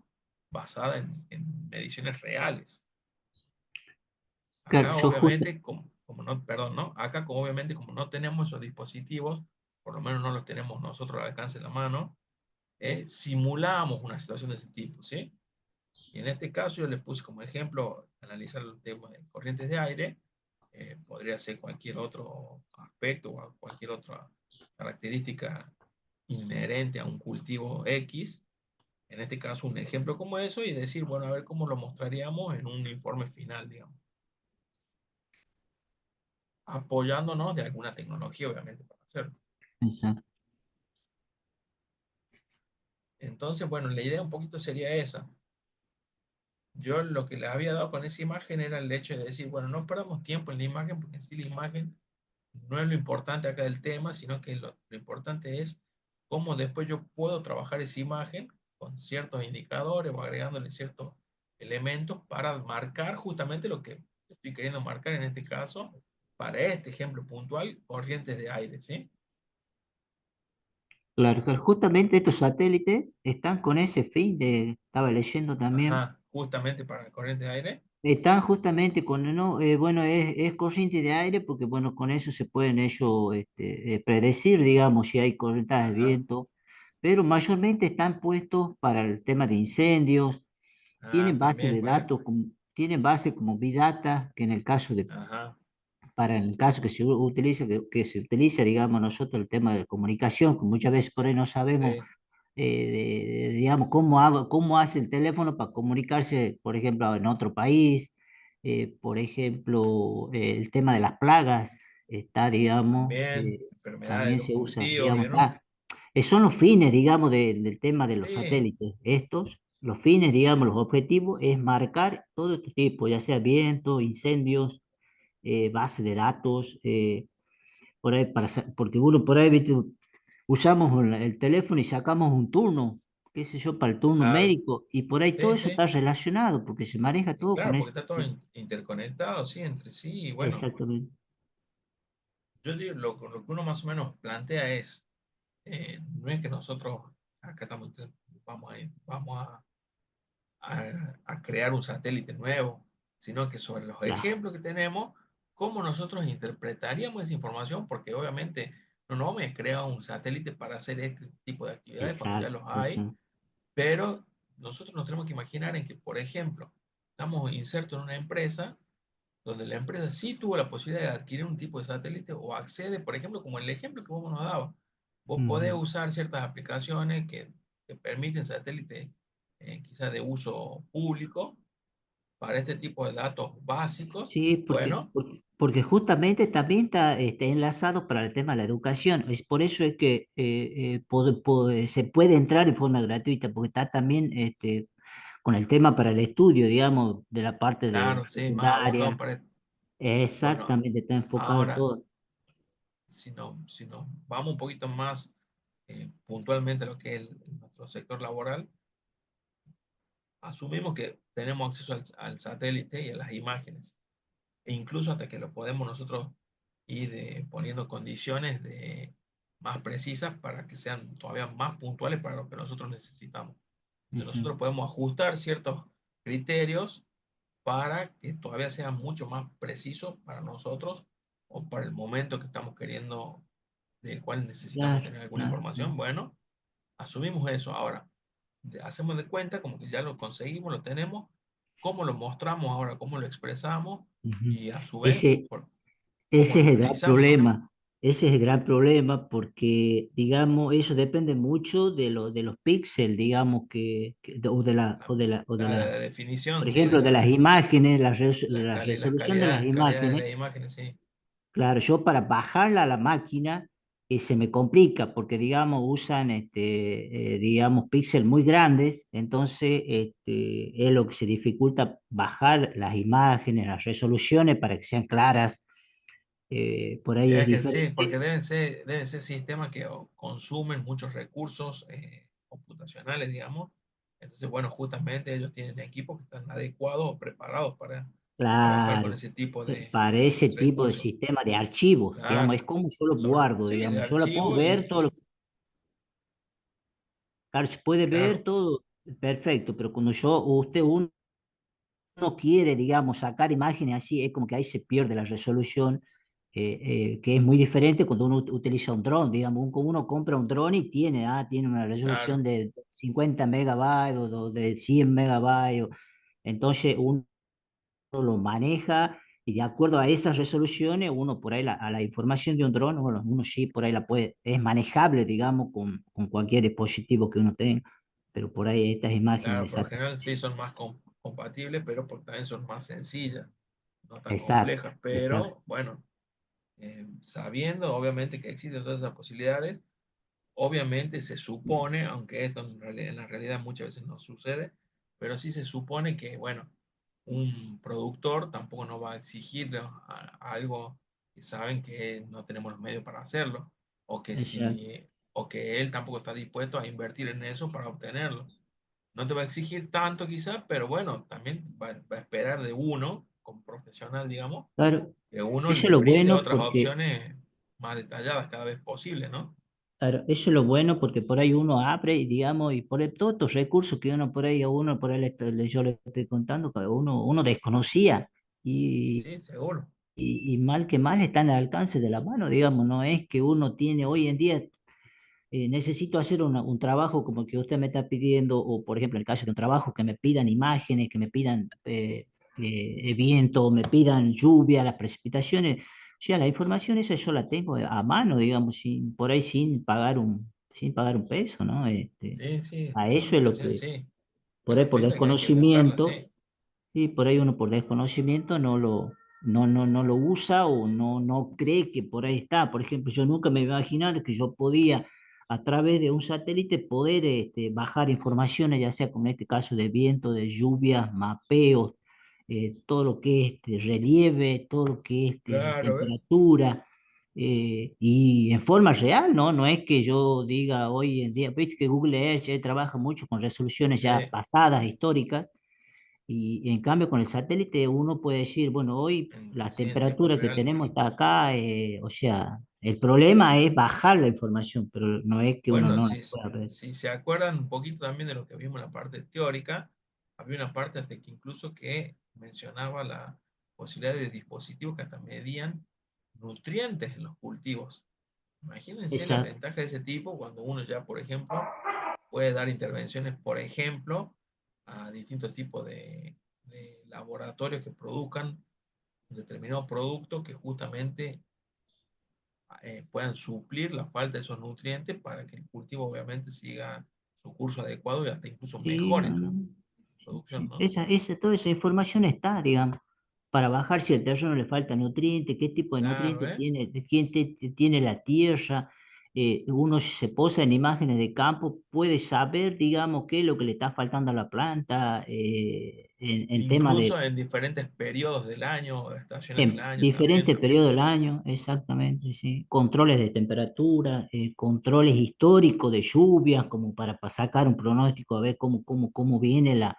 basada en mediciones reales. claro, Acá yo justo, obviamente, como no, perdón, ¿no? Acá como obviamente como no tenemos esos dispositivos, por lo menos no los tenemos nosotros al alcance de la mano, simulamos una situación de ese tipo, ¿sí? Y en este caso yo les puse como ejemplo analizar el tema de corrientes de aire, podría ser cualquier otro aspecto o cualquier otra característica inherente a un cultivo X, en este caso un ejemplo como eso, y decir, bueno, a ver cómo lo mostraríamos en un informe final, digamos, apoyándonos de alguna tecnología, obviamente, para hacerlo. exacto, Entonces, bueno, la idea un poquito sería esa. Yo lo que les había dado con esa imagen era el hecho de decir, bueno, no perdamos tiempo en la imagen, porque en sí la imagen no es lo importante acá del tema, sino que lo importante es cómo después yo puedo trabajar esa imagen con ciertos indicadores o agregándole ciertos elementos para marcar justamente lo que estoy queriendo marcar en este caso, para este ejemplo puntual, corrientes de aire, ¿sí? Claro, claro, justamente estos satélites están con ese fin estaba leyendo también. Ajá, justamente para corrientes de aire. Están justamente con, no, bueno, es corriente de aire porque, bueno, con eso se pueden ellos predecir, digamos, si hay corrientes de Ajá. viento, pero mayormente están puestos para el tema de incendios, Ah, tienen base también de puede. datos, tienen base como Big Data, que en el caso de, Ajá. para el caso que se utiliza, que se utiliza, digamos, nosotros el tema de la comunicación, que muchas veces por ahí no sabemos Sí. digamos, cómo hace el teléfono para comunicarse, por ejemplo, en otro país. Por ejemplo, el tema de las plagas está, digamos, También enfermedades de también los se usa, cultivos, digamos, ¿vieron? son los fines, digamos, del tema de los Sí, satélites. Estos, los fines, digamos, los objetivos es marcar todo este tipo, ya sea viento, incendios, base de datos, por ahí porque uno por ahí, ¿viste? Usamos el teléfono y sacamos un turno, qué sé yo, para el turno claro. médico, y por ahí todo Sí, eso sí. está relacionado, porque se maneja Y todo con claro, porque eso. está todo interconectado, sí, entre sí. Y bueno, Exactamente. yo digo, lo que uno más o menos plantea es, no es que nosotros acá vamos a crear un satélite nuevo, sino que sobre los Claro, ejemplos que tenemos, cómo nosotros interpretaríamos esa información, porque obviamente no nos vamos a crear un satélite para hacer este tipo de actividades cuando ya exacto, los hay, exacto. pero nosotros nos tenemos que imaginar en que, por ejemplo, estamos insertos en una empresa donde la empresa sí tuvo la posibilidad de adquirir un tipo de satélite o accede, por ejemplo, como el ejemplo que vos nos dabas. Vos podés Ujú. usar ciertas aplicaciones que te permiten satélites quizás de uso público para este tipo de datos básicos. Sí, Bueno, porque justamente también está enlazado para el tema de la educación. Es por eso es que se puede entrar en forma gratuita, porque está también con el tema para el estudio, digamos, de la parte de claro, sí, más abocado secundaria. para esto. Bueno, Exactamente, está enfocado ahora, todo. si nos vamos un poquito más puntualmente a lo que es nuestro sector laboral, asumimos que tenemos acceso al satélite y a las imágenes, e incluso hasta que lo podemos nosotros ir poniendo condiciones más precisas para que sean todavía más puntuales para lo que nosotros necesitamos. Entonces Exacto. nosotros podemos ajustar ciertos criterios para que todavía sea mucho más preciso para nosotros o para el momento que estamos queriendo, del cual necesitamos Claro, tener alguna claro, información. claro. Bueno, asumimos eso. Ahora, hacemos de cuenta como que ya lo conseguimos, lo tenemos, cómo lo mostramos ahora, cómo lo expresamos Ujú. y a su vez, Ese, cómo ese lo es el gran analizamos, ¿no? problema. Ese es el gran problema porque, digamos, eso depende mucho de los píxeles, digamos, La definición, por sí, ejemplo, de las imágenes, de la las resolución de las calidades de imágenes. las imágenes, sí. Claro, yo para bajarla a la máquina se me complica porque, digamos, usan, digamos, píxeles muy grandes, entonces es lo que se dificulta bajar las imágenes, las resoluciones para que sean claras. Por Y ahí es es que sí, porque diferente. deben ser sistemas que consumen muchos recursos computacionales, digamos. Entonces, bueno, justamente ellos tienen equipos que están adecuados o preparados para trabajar con Claro, ese tipo para de ese tipo de recursos. sistema de archivos, digamos, Claro, es como yo lo guardo, sí, de digamos, yo la puedo archivo ver todo, claro, se puede ver claro, todo perfecto, pero cuando uno quiere, digamos, sacar imágenes así, es como que ahí se pierde la resolución, que es muy diferente cuando uno utiliza un dron, digamos, uno compra un dron y tiene una resolución claro, de 50 megabytes o de 100 megabytes, entonces uno lo maneja y de acuerdo a esas resoluciones, uno por ahí, a la información de un dron, uno sí por ahí es manejable, digamos, con cualquier dispositivo que uno tenga, pero por ahí estas imágenes de claro, por lo satélite. general sí son más compatibles, pero porque también son más sencillas, no tan Exacto, complejas. exacto. Pero bueno, sabiendo obviamente que existen todas esas posibilidades, obviamente se supone, aunque esto en la realidad muchas veces no sucede, pero sí se supone que, bueno, un productor tampoco nos va a exigir algo que saben que no tenemos los medios para hacerlo, Exacto. o que él tampoco está dispuesto a invertir en eso para obtenerlo. No te va a exigir tanto quizás, pero bueno, también va a esperar de uno, como profesional, digamos, Claro, que uno eso es le lo brinde bueno otras porque, opciones más detalladas cada vez posible, ¿no? claro, eso es lo bueno porque por ahí uno abre y digamos, y por todos estos recursos que uno por ahí, a uno por ahí yo le estoy contando, que uno desconocía y, Sí, seguro. y mal que mal están al alcance de la mano, digamos, no es que uno tiene hoy en día necesito hacer un trabajo como el que usted me está pidiendo, o por ejemplo, en el caso de un trabajo, que me pidan imágenes, que me pidan viento, me pidan lluvia, las precipitaciones. O sea, la información esa yo la tengo a mano, digamos, por ahí sin pagar un peso, ¿no? Sí, sí, A son eso es lo situaciones, que, sí. por Es ahí por conflicto que hay que tratarlas, desconocimiento, sí. y por ahí uno por desconocimiento no lo usa o no cree que por ahí está. Por ejemplo, yo nunca me iba a imaginar que yo podía, a través de un satélite, poder bajar informaciones, ya sea como en este caso de viento, de lluvias, mapeos, todo lo que es relieve, todo lo que es Claro, ¿eh? temperatura. Y en forma real, ¿no? No es que yo diga hoy en día, viste que Google Earth ya trabaja mucho con resoluciones ya Sí, pasadas, históricas, y en cambio con el satélite uno puede decir, bueno, hoy la sí, en tiempo temperatura que real. tenemos está acá, o sea, el problema es bajar la información, pero no es que uno Bueno, no la pueda ver. si se acuerdan un poquito también de lo que vimos en la parte teórica, había una parte de que incluso que mencionaba la posibilidad de dispositivos que hasta medían nutrientes en los cultivos. Imagínense la Exacto. ventaja de ese tipo cuando uno ya, por ejemplo, puede dar intervenciones, por ejemplo, a distintos tipos de laboratorios que produzcan un determinado producto que justamente puedan suplir la falta de esos nutrientes para que el cultivo obviamente siga su curso adecuado y hasta incluso Sí, mejore no, no. su Sí, producción, sí. ¿no? Toda esa información está, digamos, para bajar si al terreno le falta nutriente, qué tipo de Claro, nutriente ¿eh? tiene, tiene la tierra. Uno si se posa en imágenes de campo, puede saber, digamos, qué es lo que le está faltando a la planta, en tema de Incluso en diferentes periodos del año, o estaciones del en año diferentes también. periodos del año, exactamente, sí. Controles de temperatura, controles históricos de lluvias, como para sacar un pronóstico, a ver cómo viene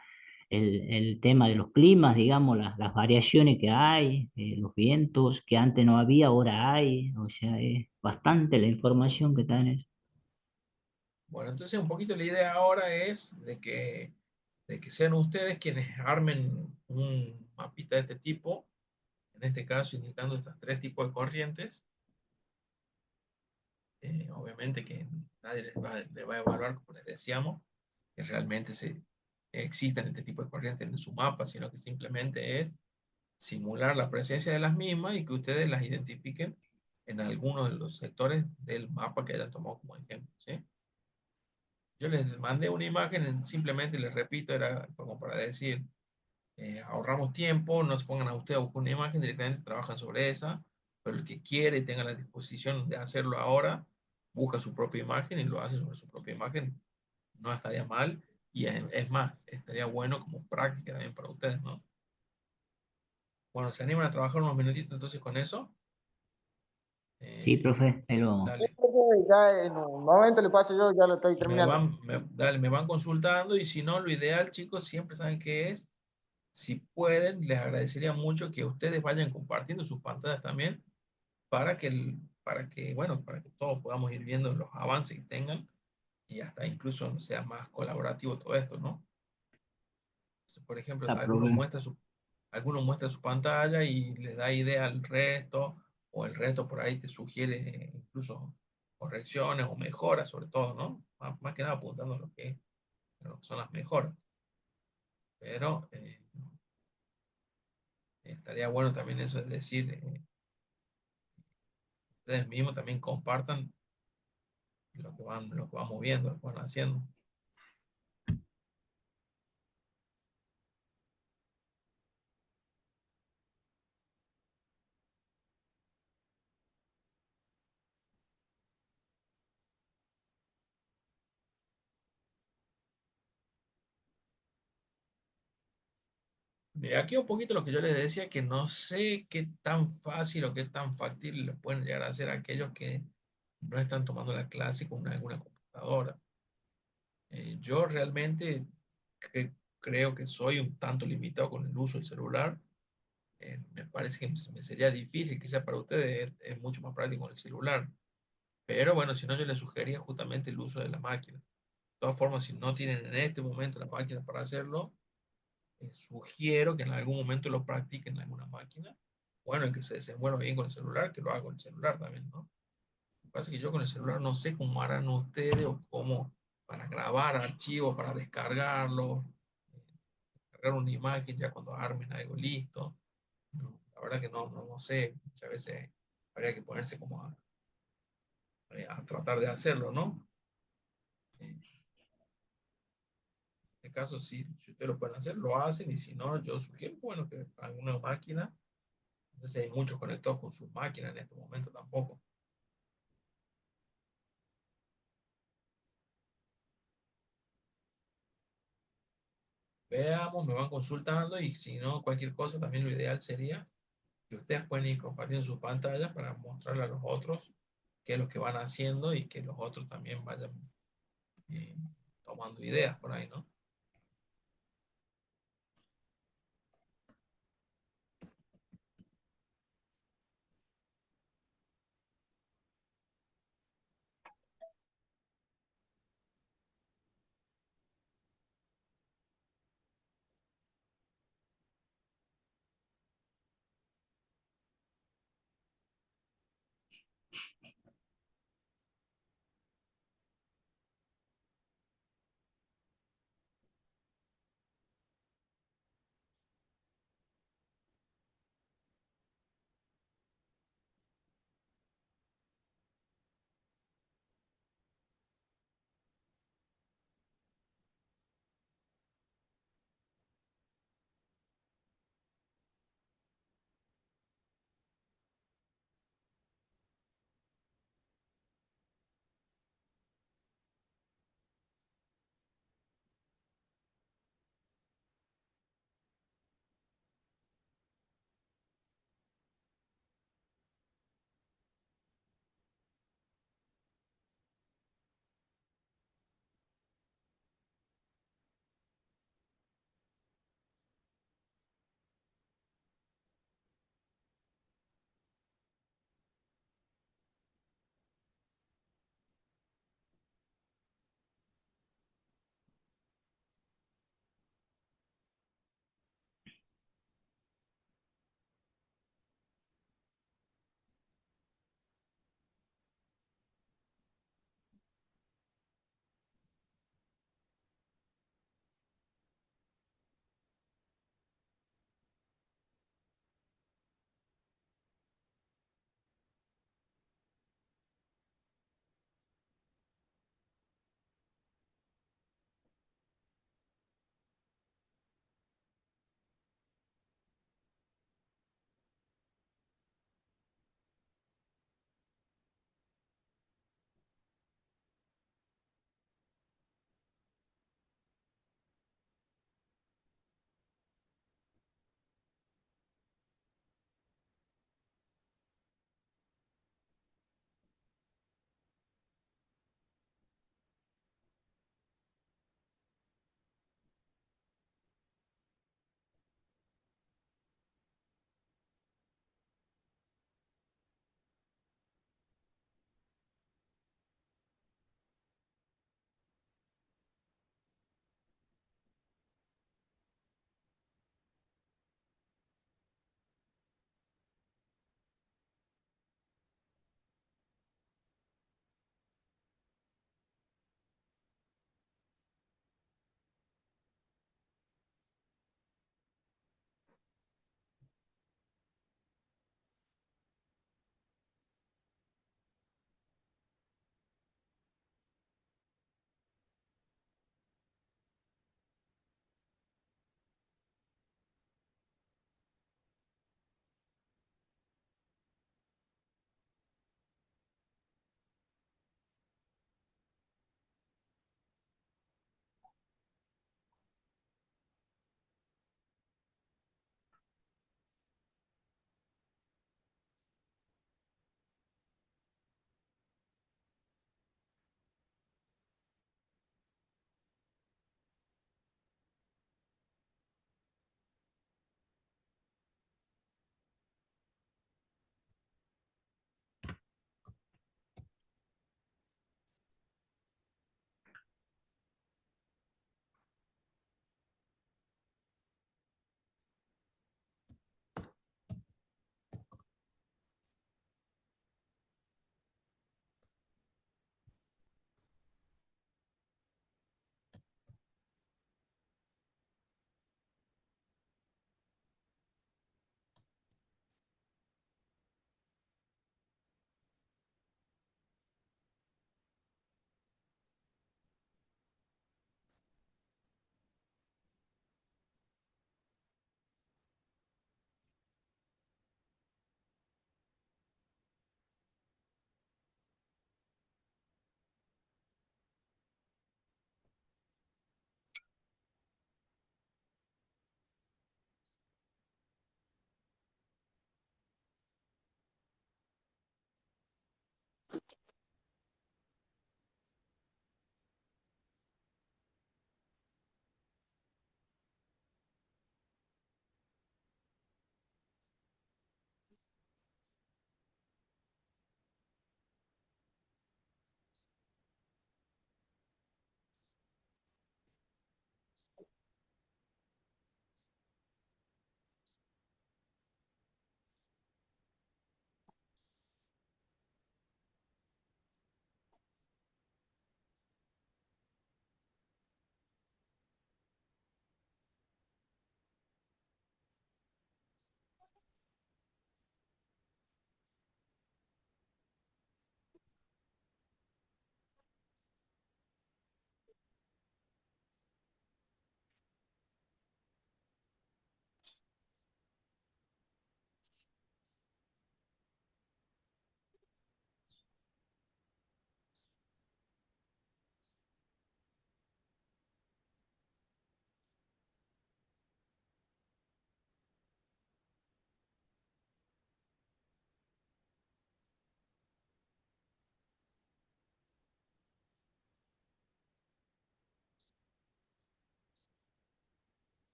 el tema de los climas, digamos, las variaciones que hay, los vientos que antes no había, ahora hay. O sea, es bastante la información que está en eso. Bueno, entonces un poquito la idea ahora es de que sean ustedes quienes armen un mapita de este tipo, en este caso indicando estos tres tipos de corrientes. Obviamente que nadie les va a evaluar, como les decíamos, que realmente existen este tipo de corrientes en su mapa, sino que simplemente es simular la presencia de las mismas y que ustedes las identifiquen en algunos de los sectores del mapa que hayan tomado como ejemplo, ¿sí? Yo les mandé una imagen, simplemente les repito, era como para decir, ahorramos tiempo, no se pongan a ustedes a buscar una imagen, directamente trabajan sobre esa, pero el que quiere y tenga la disposición de hacerlo ahora, busca su propia imagen y lo hace sobre su propia imagen, no estaría mal, y es más, estaría bueno como práctica también para ustedes, ¿no? Bueno, ¿se animan a trabajar unos minutitos entonces con eso? Sí, Eh, profe, ahí lo vamos. dale, Ya en un momento le paso yo, ya lo estoy y terminando. dale, me van consultando y si no, lo ideal, chicos, siempre saben qué es. Si pueden, les agradecería mucho que ustedes vayan compartiendo sus pantallas también bueno, para que todos podamos ir viendo los avances que tengan y hasta incluso sea más colaborativo todo esto, ¿no? Entonces, por ejemplo, Está, profe. alguno muestra su pantalla y le da idea al resto, o el resto por ahí te sugiere incluso correcciones o mejoras, sobre todo, ¿no? Más que nada apuntando a lo que son las mejoras. Pero estaría bueno también eso, es decir, ustedes mismos también compartan lo que van moviendo, lo que van haciendo. Aquí un poquito lo que yo les decía, que no sé qué tan fácil o qué tan factible le pueden llegar a hacer a aquellos que no están tomando la clase con alguna computadora. Yo realmente creo que soy un tanto limitado con el uso del celular. Me parece que me sería difícil, quizá para ustedes es mucho más práctico con el celular. Pero bueno, si no, yo les sugería justamente el uso de la máquina. De todas formas, si no tienen en este momento la máquina para hacerlo, sugiero que en algún momento lo practiquen en alguna máquina. Bueno, el que se desenvuelva bien con el celular, que lo haga con el celular también, ¿no? Lo que pasa es que yo con el celular no sé cómo harán ustedes o cómo para grabar archivos, para descargarlos, cargar una imagen ya cuando armen algo listo. No, la verdad que no sé, muchas veces habría que ponerse como a tratar de hacerlo, ¿no? En este caso, si ustedes lo pueden hacer, lo hacen y si no, yo sugiero, bueno, que alguna máquina, no sé si hay muchos conectados con sus máquinas en este momento tampoco. Veamos, me van consultando y si no, cualquier cosa, también lo ideal sería que ustedes pueden ir compartiendo sus pantallas para mostrarle a los otros qué es lo que van haciendo y que los otros también vayan eh, tomando ideas por ahí, ¿no?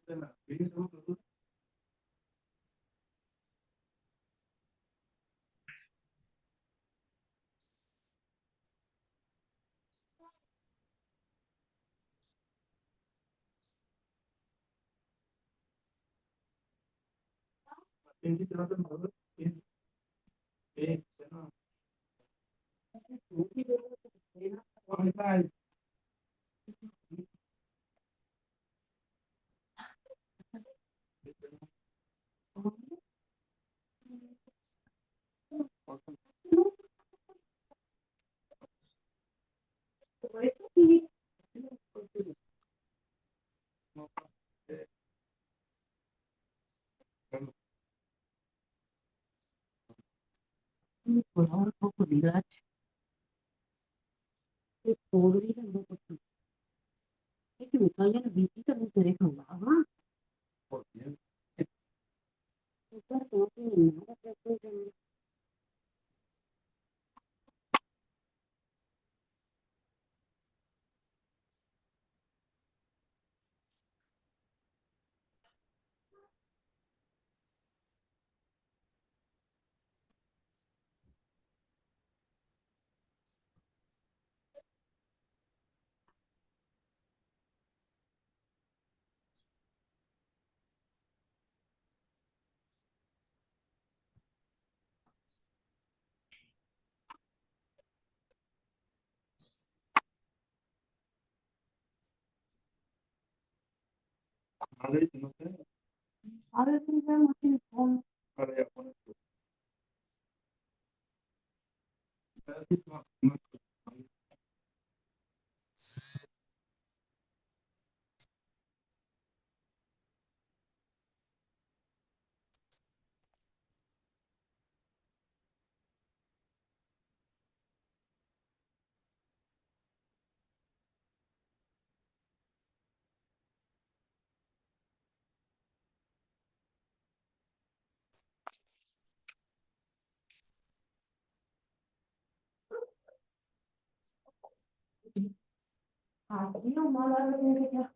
Por favor, poco de gacho. Es podrida, no, porque es que me callan las visitas, no te dejan nada. Claro que no tienen nada que hacer. A ver, primero, ¿qué pongo? Aquí nomás la referencia.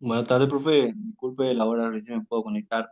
Buenas tardes, profe. Disculpe la hora, recién me puedo conectar.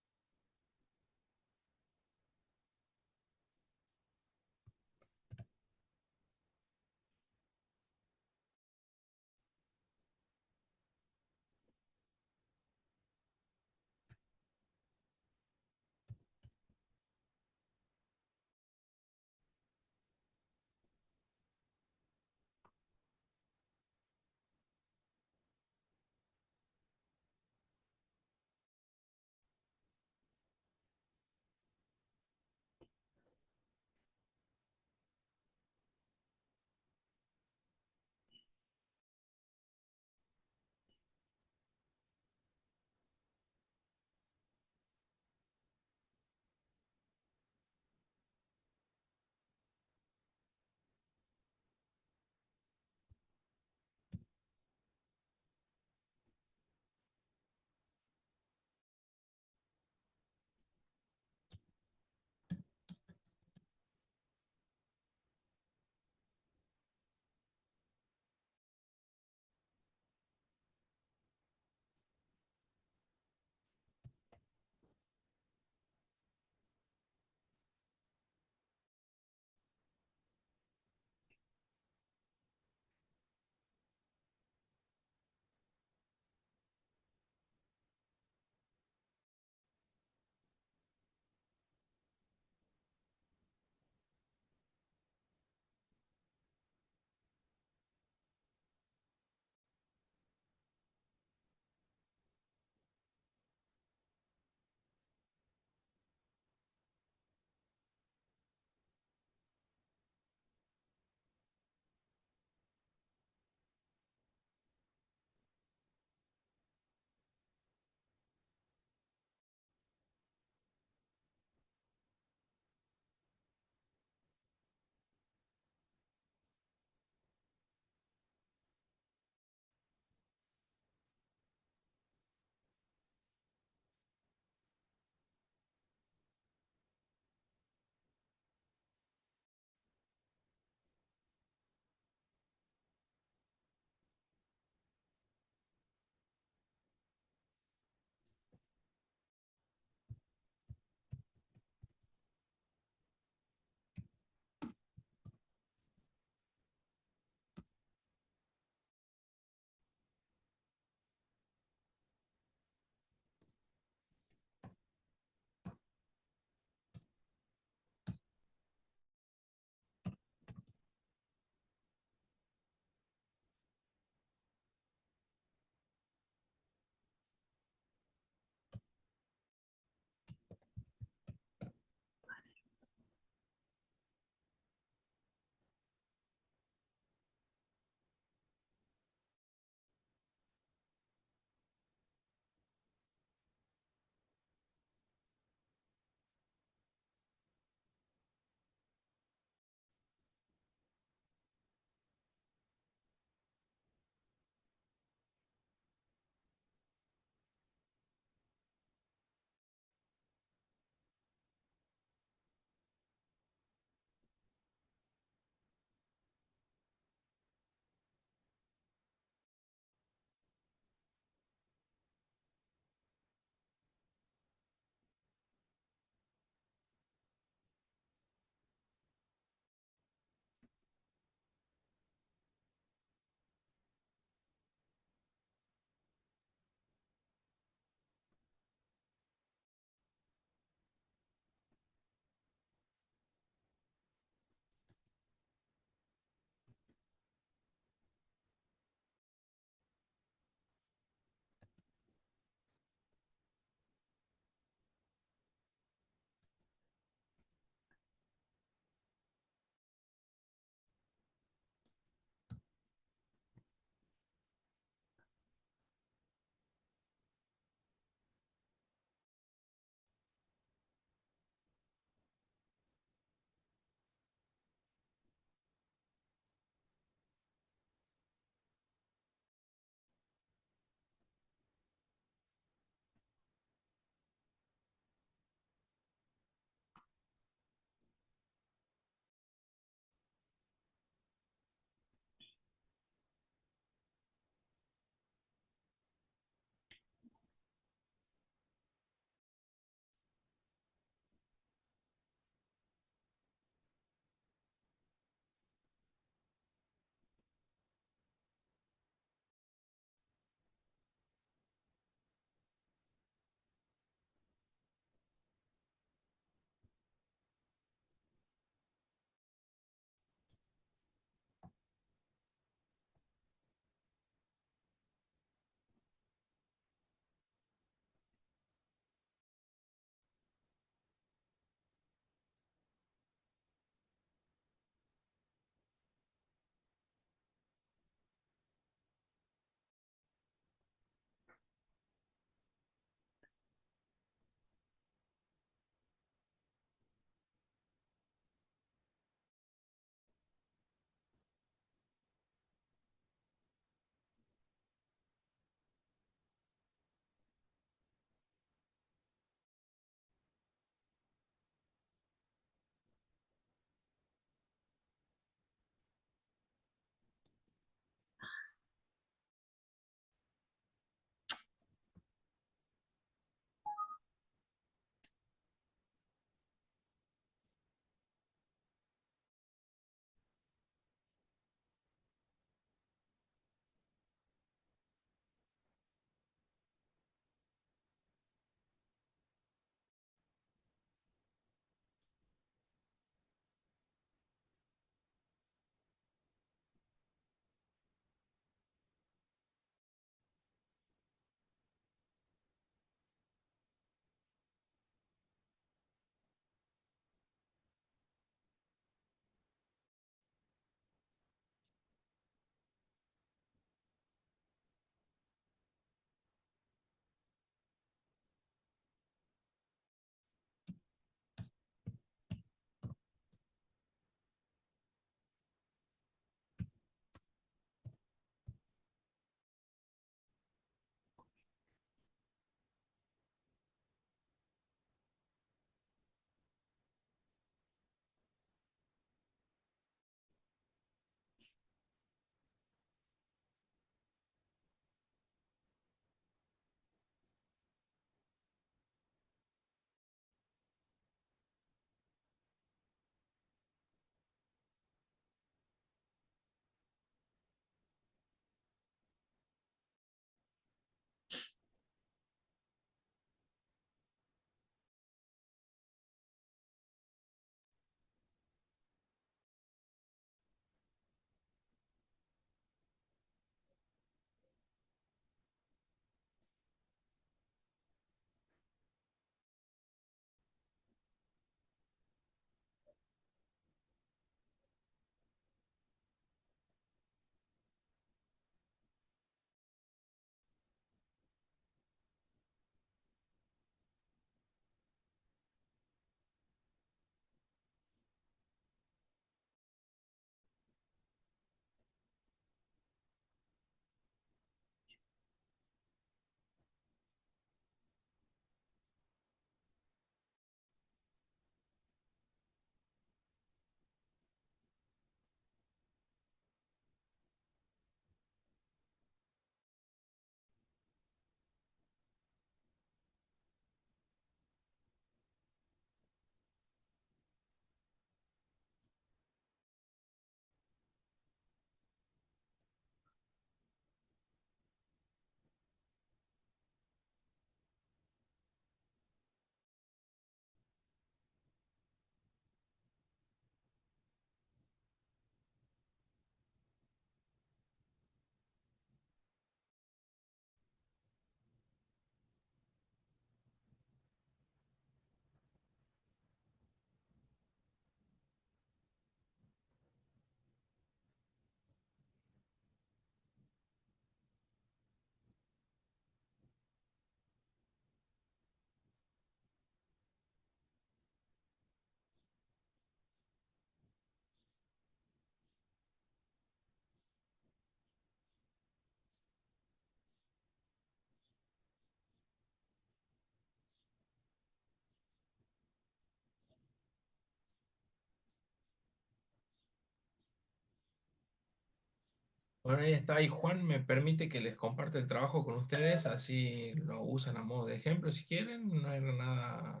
Bueno, ahí está. Y Juan me permite que les comparte el trabajo con ustedes, así lo usan a modo de ejemplo si quieren. No era nada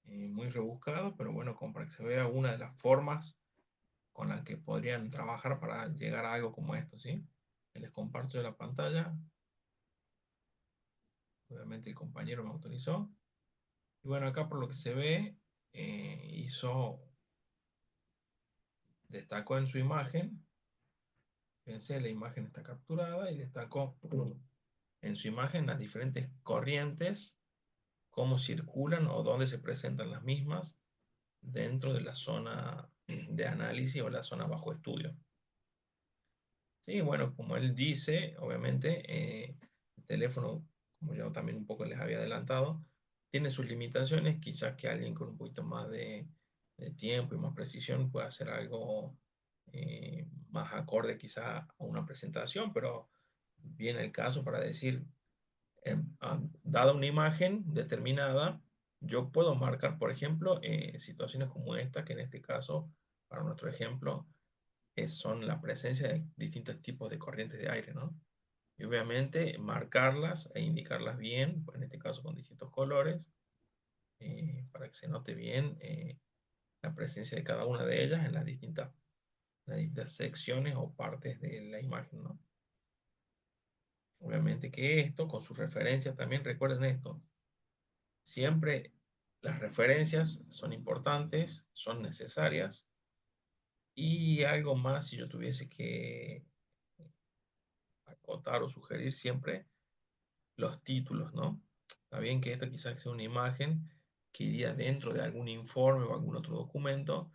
muy rebuscado, pero bueno, como para que se vea una de las formas con las que podrían trabajar para llegar a algo como esto, ¿sí? Les comparto yo la pantalla. Obviamente el compañero me autorizó. Y bueno, acá por lo que se ve, destacó en su imagen. Fíjense, la imagen está capturada y destacó en su imagen las diferentes corrientes, cómo circulan o dónde se presentan las mismas dentro de la zona de análisis o la zona bajo estudio. Sí, bueno, como él dice, obviamente, el teléfono, como yo también un poco les había adelantado, tiene sus limitaciones, quizás que alguien con un poquito más de tiempo y más precisión pueda hacer algo más acorde quizá a una presentación, pero viene el caso para decir, dada una imagen determinada, yo puedo marcar, por ejemplo, situaciones como esta, que en este caso, para nuestro ejemplo, son la presencia de distintos tipos de corrientes de aire, ¿no? Y obviamente marcarlas e indicarlas bien, en este caso con distintos colores, para que se note bien la presencia de cada una de ellas en las distintas secciones o partes de la imagen, ¿no? Obviamente que esto, con sus referencias también, recuerden esto, siempre las referencias son importantes, son necesarias, y algo más si yo tuviese que acotar o sugerir siempre los títulos, ¿no? Está bien que esto quizás sea una imagen que iría dentro de algún informe o algún otro documento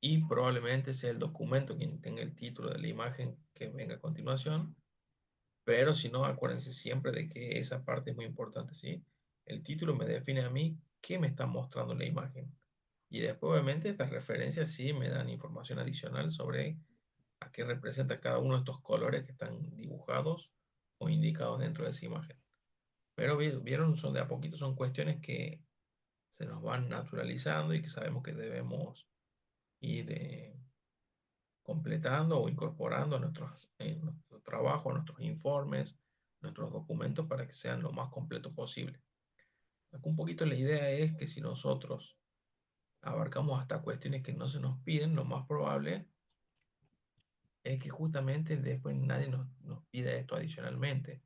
y probablemente sea el documento quien tenga el título de la imagen que venga a continuación, pero si no, acuérdense siempre de que esa parte es muy importante, ¿sí? El título me define a mí qué me está mostrando la imagen. Y después, obviamente, estas referencias sí me dan información adicional sobre a qué representa cada uno de estos colores que están dibujados o indicados dentro de esa imagen. Pero vieron, son de a poquito, son cuestiones que se nos van naturalizando y que sabemos que debemos ir completando o incorporando en nuestro trabajo, nuestros informes, nuestros documentos para que sean lo más completo posible. Acá un poquito la idea es que si nosotros abarcamos hasta cuestiones que no se nos piden, lo más probable es que justamente después nadie nos pida esto adicionalmente.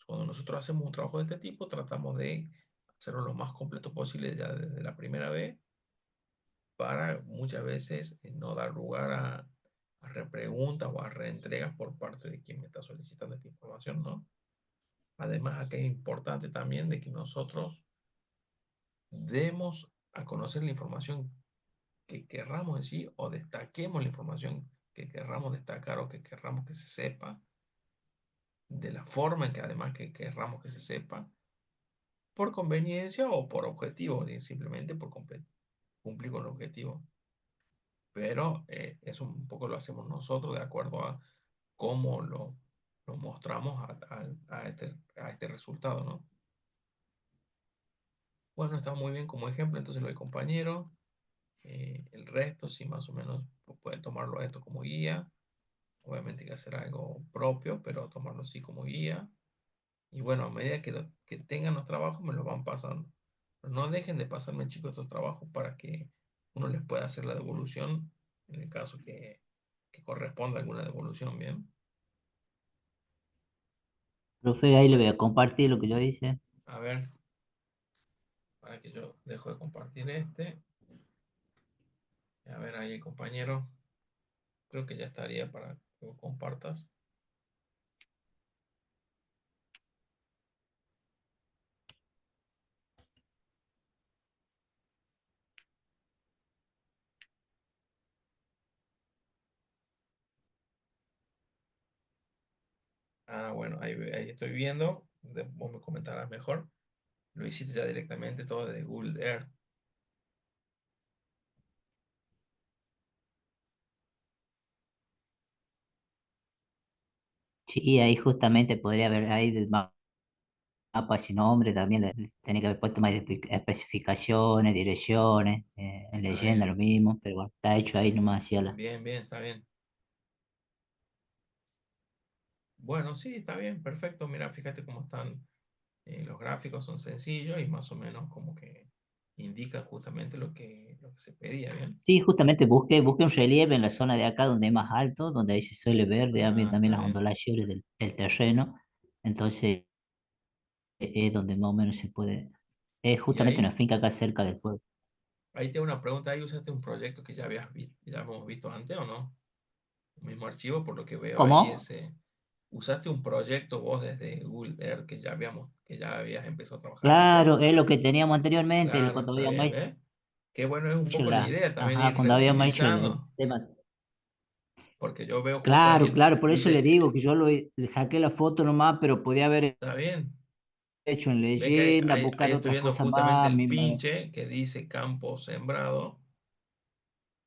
Cuando nosotros hacemos un trabajo de este tipo, tratamos de hacerlo lo más completo posible ya desde la primera vez, para muchas veces no dar lugar a repreguntas o a reentregas por parte de quien me está solicitando esta información, ¿no? Además, aquí es importante también de que nosotros demos a conocer la información que querramos decir o destaquemos la información que querramos destacar o que querramos que se sepa, de la forma en que además que querramos que se sepa, por conveniencia o por objetivo, simplemente por cumplir con el objetivo. Pero eso un poco lo hacemos nosotros de acuerdo a cómo lo mostramos a este resultado, ¿no? Bueno, está muy bien como ejemplo, entonces lo de compañero. El resto, sí, más o menos pueden tomarlo esto como guía. Obviamente hay que hacer algo propio, pero tomarlo así como guía. Y bueno, a medida que tengan los trabajos, me los van pasando. Pero no dejen de pasarme, chicos, estos trabajos para que uno les pueda hacer la devolución en el caso que corresponda alguna devolución, ¿bien? Profe, ahí le voy a compartir lo que yo hice. A ver, para que yo dejo de compartir este. A ver, ahí, compañero. Creo que ya estaría para que lo compartas. Ah, bueno, ahí estoy viendo. Vos me comentarás mejor. Lo hiciste ya directamente todo de Google Earth. Sí, ahí justamente podría haber ahí del mapa sin nombre, también tenía que haber puesto más especificaciones, direcciones, en leyenda Ahí. lo mismo, pero bueno, está hecho ahí nomás hacia la... Bien, bien, está bien. Bueno, sí, está bien, perfecto. Mira, fíjate cómo están los gráficos, son sencillos y más o menos como que indican justamente lo que se pedía, ¿bien? Sí, justamente busqué un relieve en la zona de acá donde es más alto, donde ahí se suele ver Ah, también está las bien. ondulaciones del terreno. Entonces, es donde más o menos se puede. Es Y justamente una ahí, finca acá cerca del pueblo. ahí tengo una pregunta, ¿ahí usaste un proyecto que ya habías visto, ya hemos visto antes o no? El mismo archivo, por lo que veo ahí, ¿Cómo? ese, usaste un proyecto vos desde Google Earth que ya habías empezado a trabajar antes. Claro, es lo que teníamos anteriormente, Claro, cuando está habíamos bien, ¿ves? Qué bueno es un hecho poco la idea, también ajá, ir cuando habíamos hecho el reutilizando, tema. porque yo veo justo Claro, ahí, claro, por eso le dice, digo que le saqué la foto nomás, pero podía haber está bien. hecho en Ve que leyenda, ahí buscar estoy otras viendo cosas justamente más. el pinche que dice campo sembrado.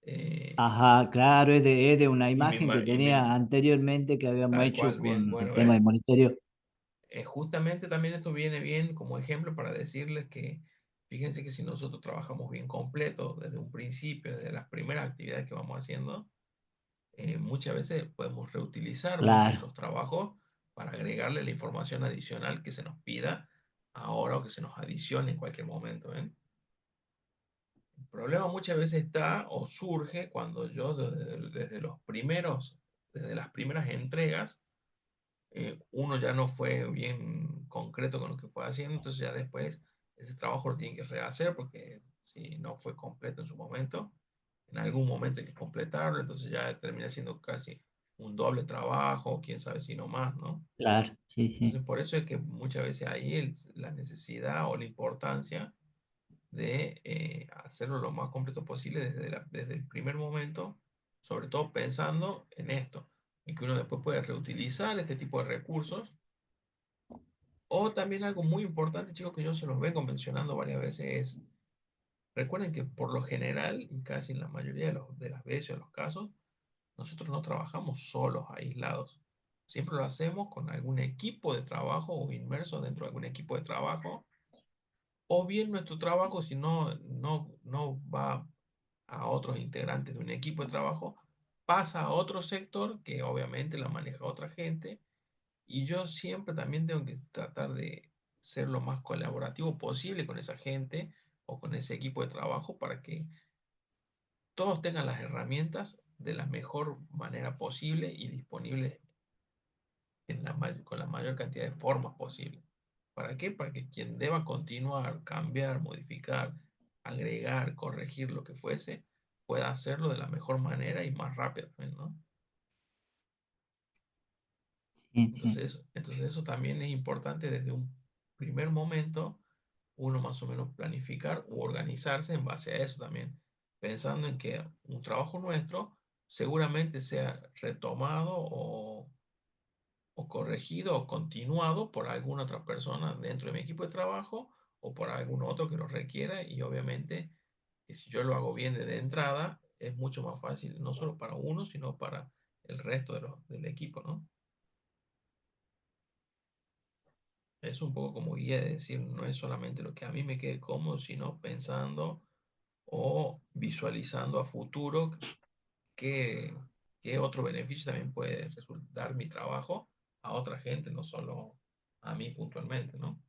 eh, Ajá, claro, es de una y, me, imagen que ima- y me- tenía anteriormente que habíamos Tal hecho cual, bien, con el bueno, tema ¿ves? de monitoreo. Justamente también esto viene bien como ejemplo para decirles que fíjense que si nosotros trabajamos bien completo desde un principio, desde las primeras actividades que vamos haciendo, muchas veces podemos reutilizar muchos de Claro, esos trabajos para agregarle la información adicional que se nos pida ahora o que se nos adicione en cualquier momento, ¿ven? El problema muchas veces está o surge cuando yo desde las primeras entregas, uno ya no fue bien concreto con lo que fue haciendo, entonces ya después ese trabajo lo tiene que rehacer porque si no fue completo en su momento, en algún momento hay que completarlo, entonces ya termina siendo casi un doble trabajo, quién sabe si no más, ¿no? claro, sí, Entonces sí. por eso es que muchas veces ahí la necesidad o la importancia de hacerlo lo más completo posible desde el primer momento, sobre todo pensando en esto, en que uno después puede reutilizar este tipo de recursos. O también algo muy importante, chicos, que yo se los vengo mencionando varias veces es, recuerden que por lo general, y casi en la mayoría de las veces o los casos, nosotros no trabajamos solos, aislados. Siempre lo hacemos con algún equipo de trabajo o inmersos dentro de algún equipo de trabajo. O bien nuestro trabajo, si no va a otros integrantes de un equipo de trabajo, pasa a otro sector que obviamente la maneja otra gente. Y yo siempre también tengo que tratar de ser lo más colaborativo posible con esa gente o con ese equipo de trabajo para que todos tengan las herramientas de la mejor manera posible y disponibles con la mayor cantidad de formas posible. ¿Para qué? Para que quien deba continuar, cambiar, modificar, agregar, corregir lo que fuese, pueda hacerlo de la mejor manera y más rápido también, ¿no? Sí, sí. Entonces eso también es importante desde un primer momento, uno más o menos planificar o organizarse en base a eso también, pensando en que un trabajo nuestro seguramente sea retomado o corregido o continuado por alguna otra persona dentro de mi equipo de trabajo o por algún otro que lo requiera y obviamente que si yo lo hago bien desde entrada es mucho más fácil no solo para uno sino para el resto del equipo, ¿no? Es un poco como guía de decir, no es solamente lo que a mí me quede cómodo, sino pensando o visualizando a futuro qué, qué otro beneficio también puede resultar mi trabajo a otra gente, no solo a mí puntualmente, ¿no?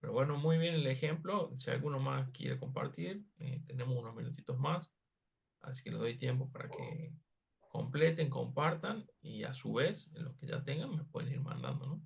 Pero bueno, muy bien el ejemplo. Si alguno más quiere compartir, tenemos unos minutitos más, así que les doy tiempo para que completen, compartan y a su vez, en los que ya tengan, me pueden ir mandando, ¿no?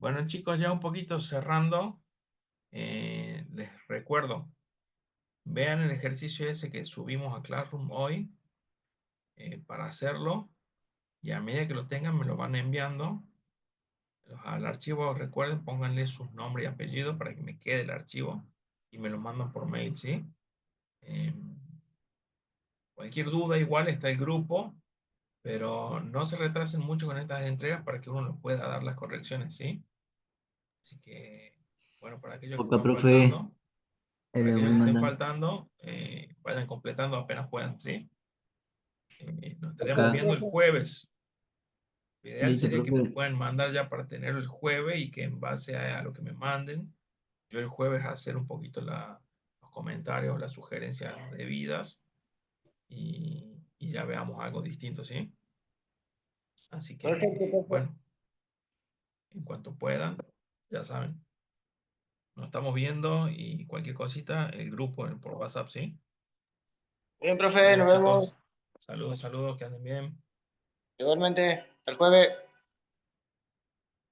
Bueno, chicos, ya un poquito cerrando, les recuerdo, vean el ejercicio ese que subimos a Classroom hoy para hacerlo, y a medida que lo tengan me lo van enviando. Al archivo, recuerden, pónganle sus nombres y apellidos para que me quede el archivo y me lo mandan por mail, ¿sí? Cualquier duda, igual está el grupo, pero no se retrasen mucho con estas entregas para que uno nos pueda dar las correcciones, ¿sí? Así que, bueno, para aquellos que Ok, van profe. faltando, para Le aquellos voy que estén mandando. faltando, vayan completando apenas puedan, ¿sí? Nos estaremos Acá. viendo el jueves. Lo ideal Listo, sería que me profe. puedan mandar ya para tenerlo el jueves y que en base a lo que me manden, yo el jueves hacer un poquito los comentarios, las sugerencias debidas y ya veamos algo distinto, ¿sí? Así Perfecto, que, profe. bueno, en cuanto puedan, ya saben, nos estamos viendo y cualquier cosita, el grupo por WhatsApp, ¿sí? Bien, profe, Saludos, nos vemos. chicos. Saludos, saludos, que anden bien. Igualmente, hasta el jueves.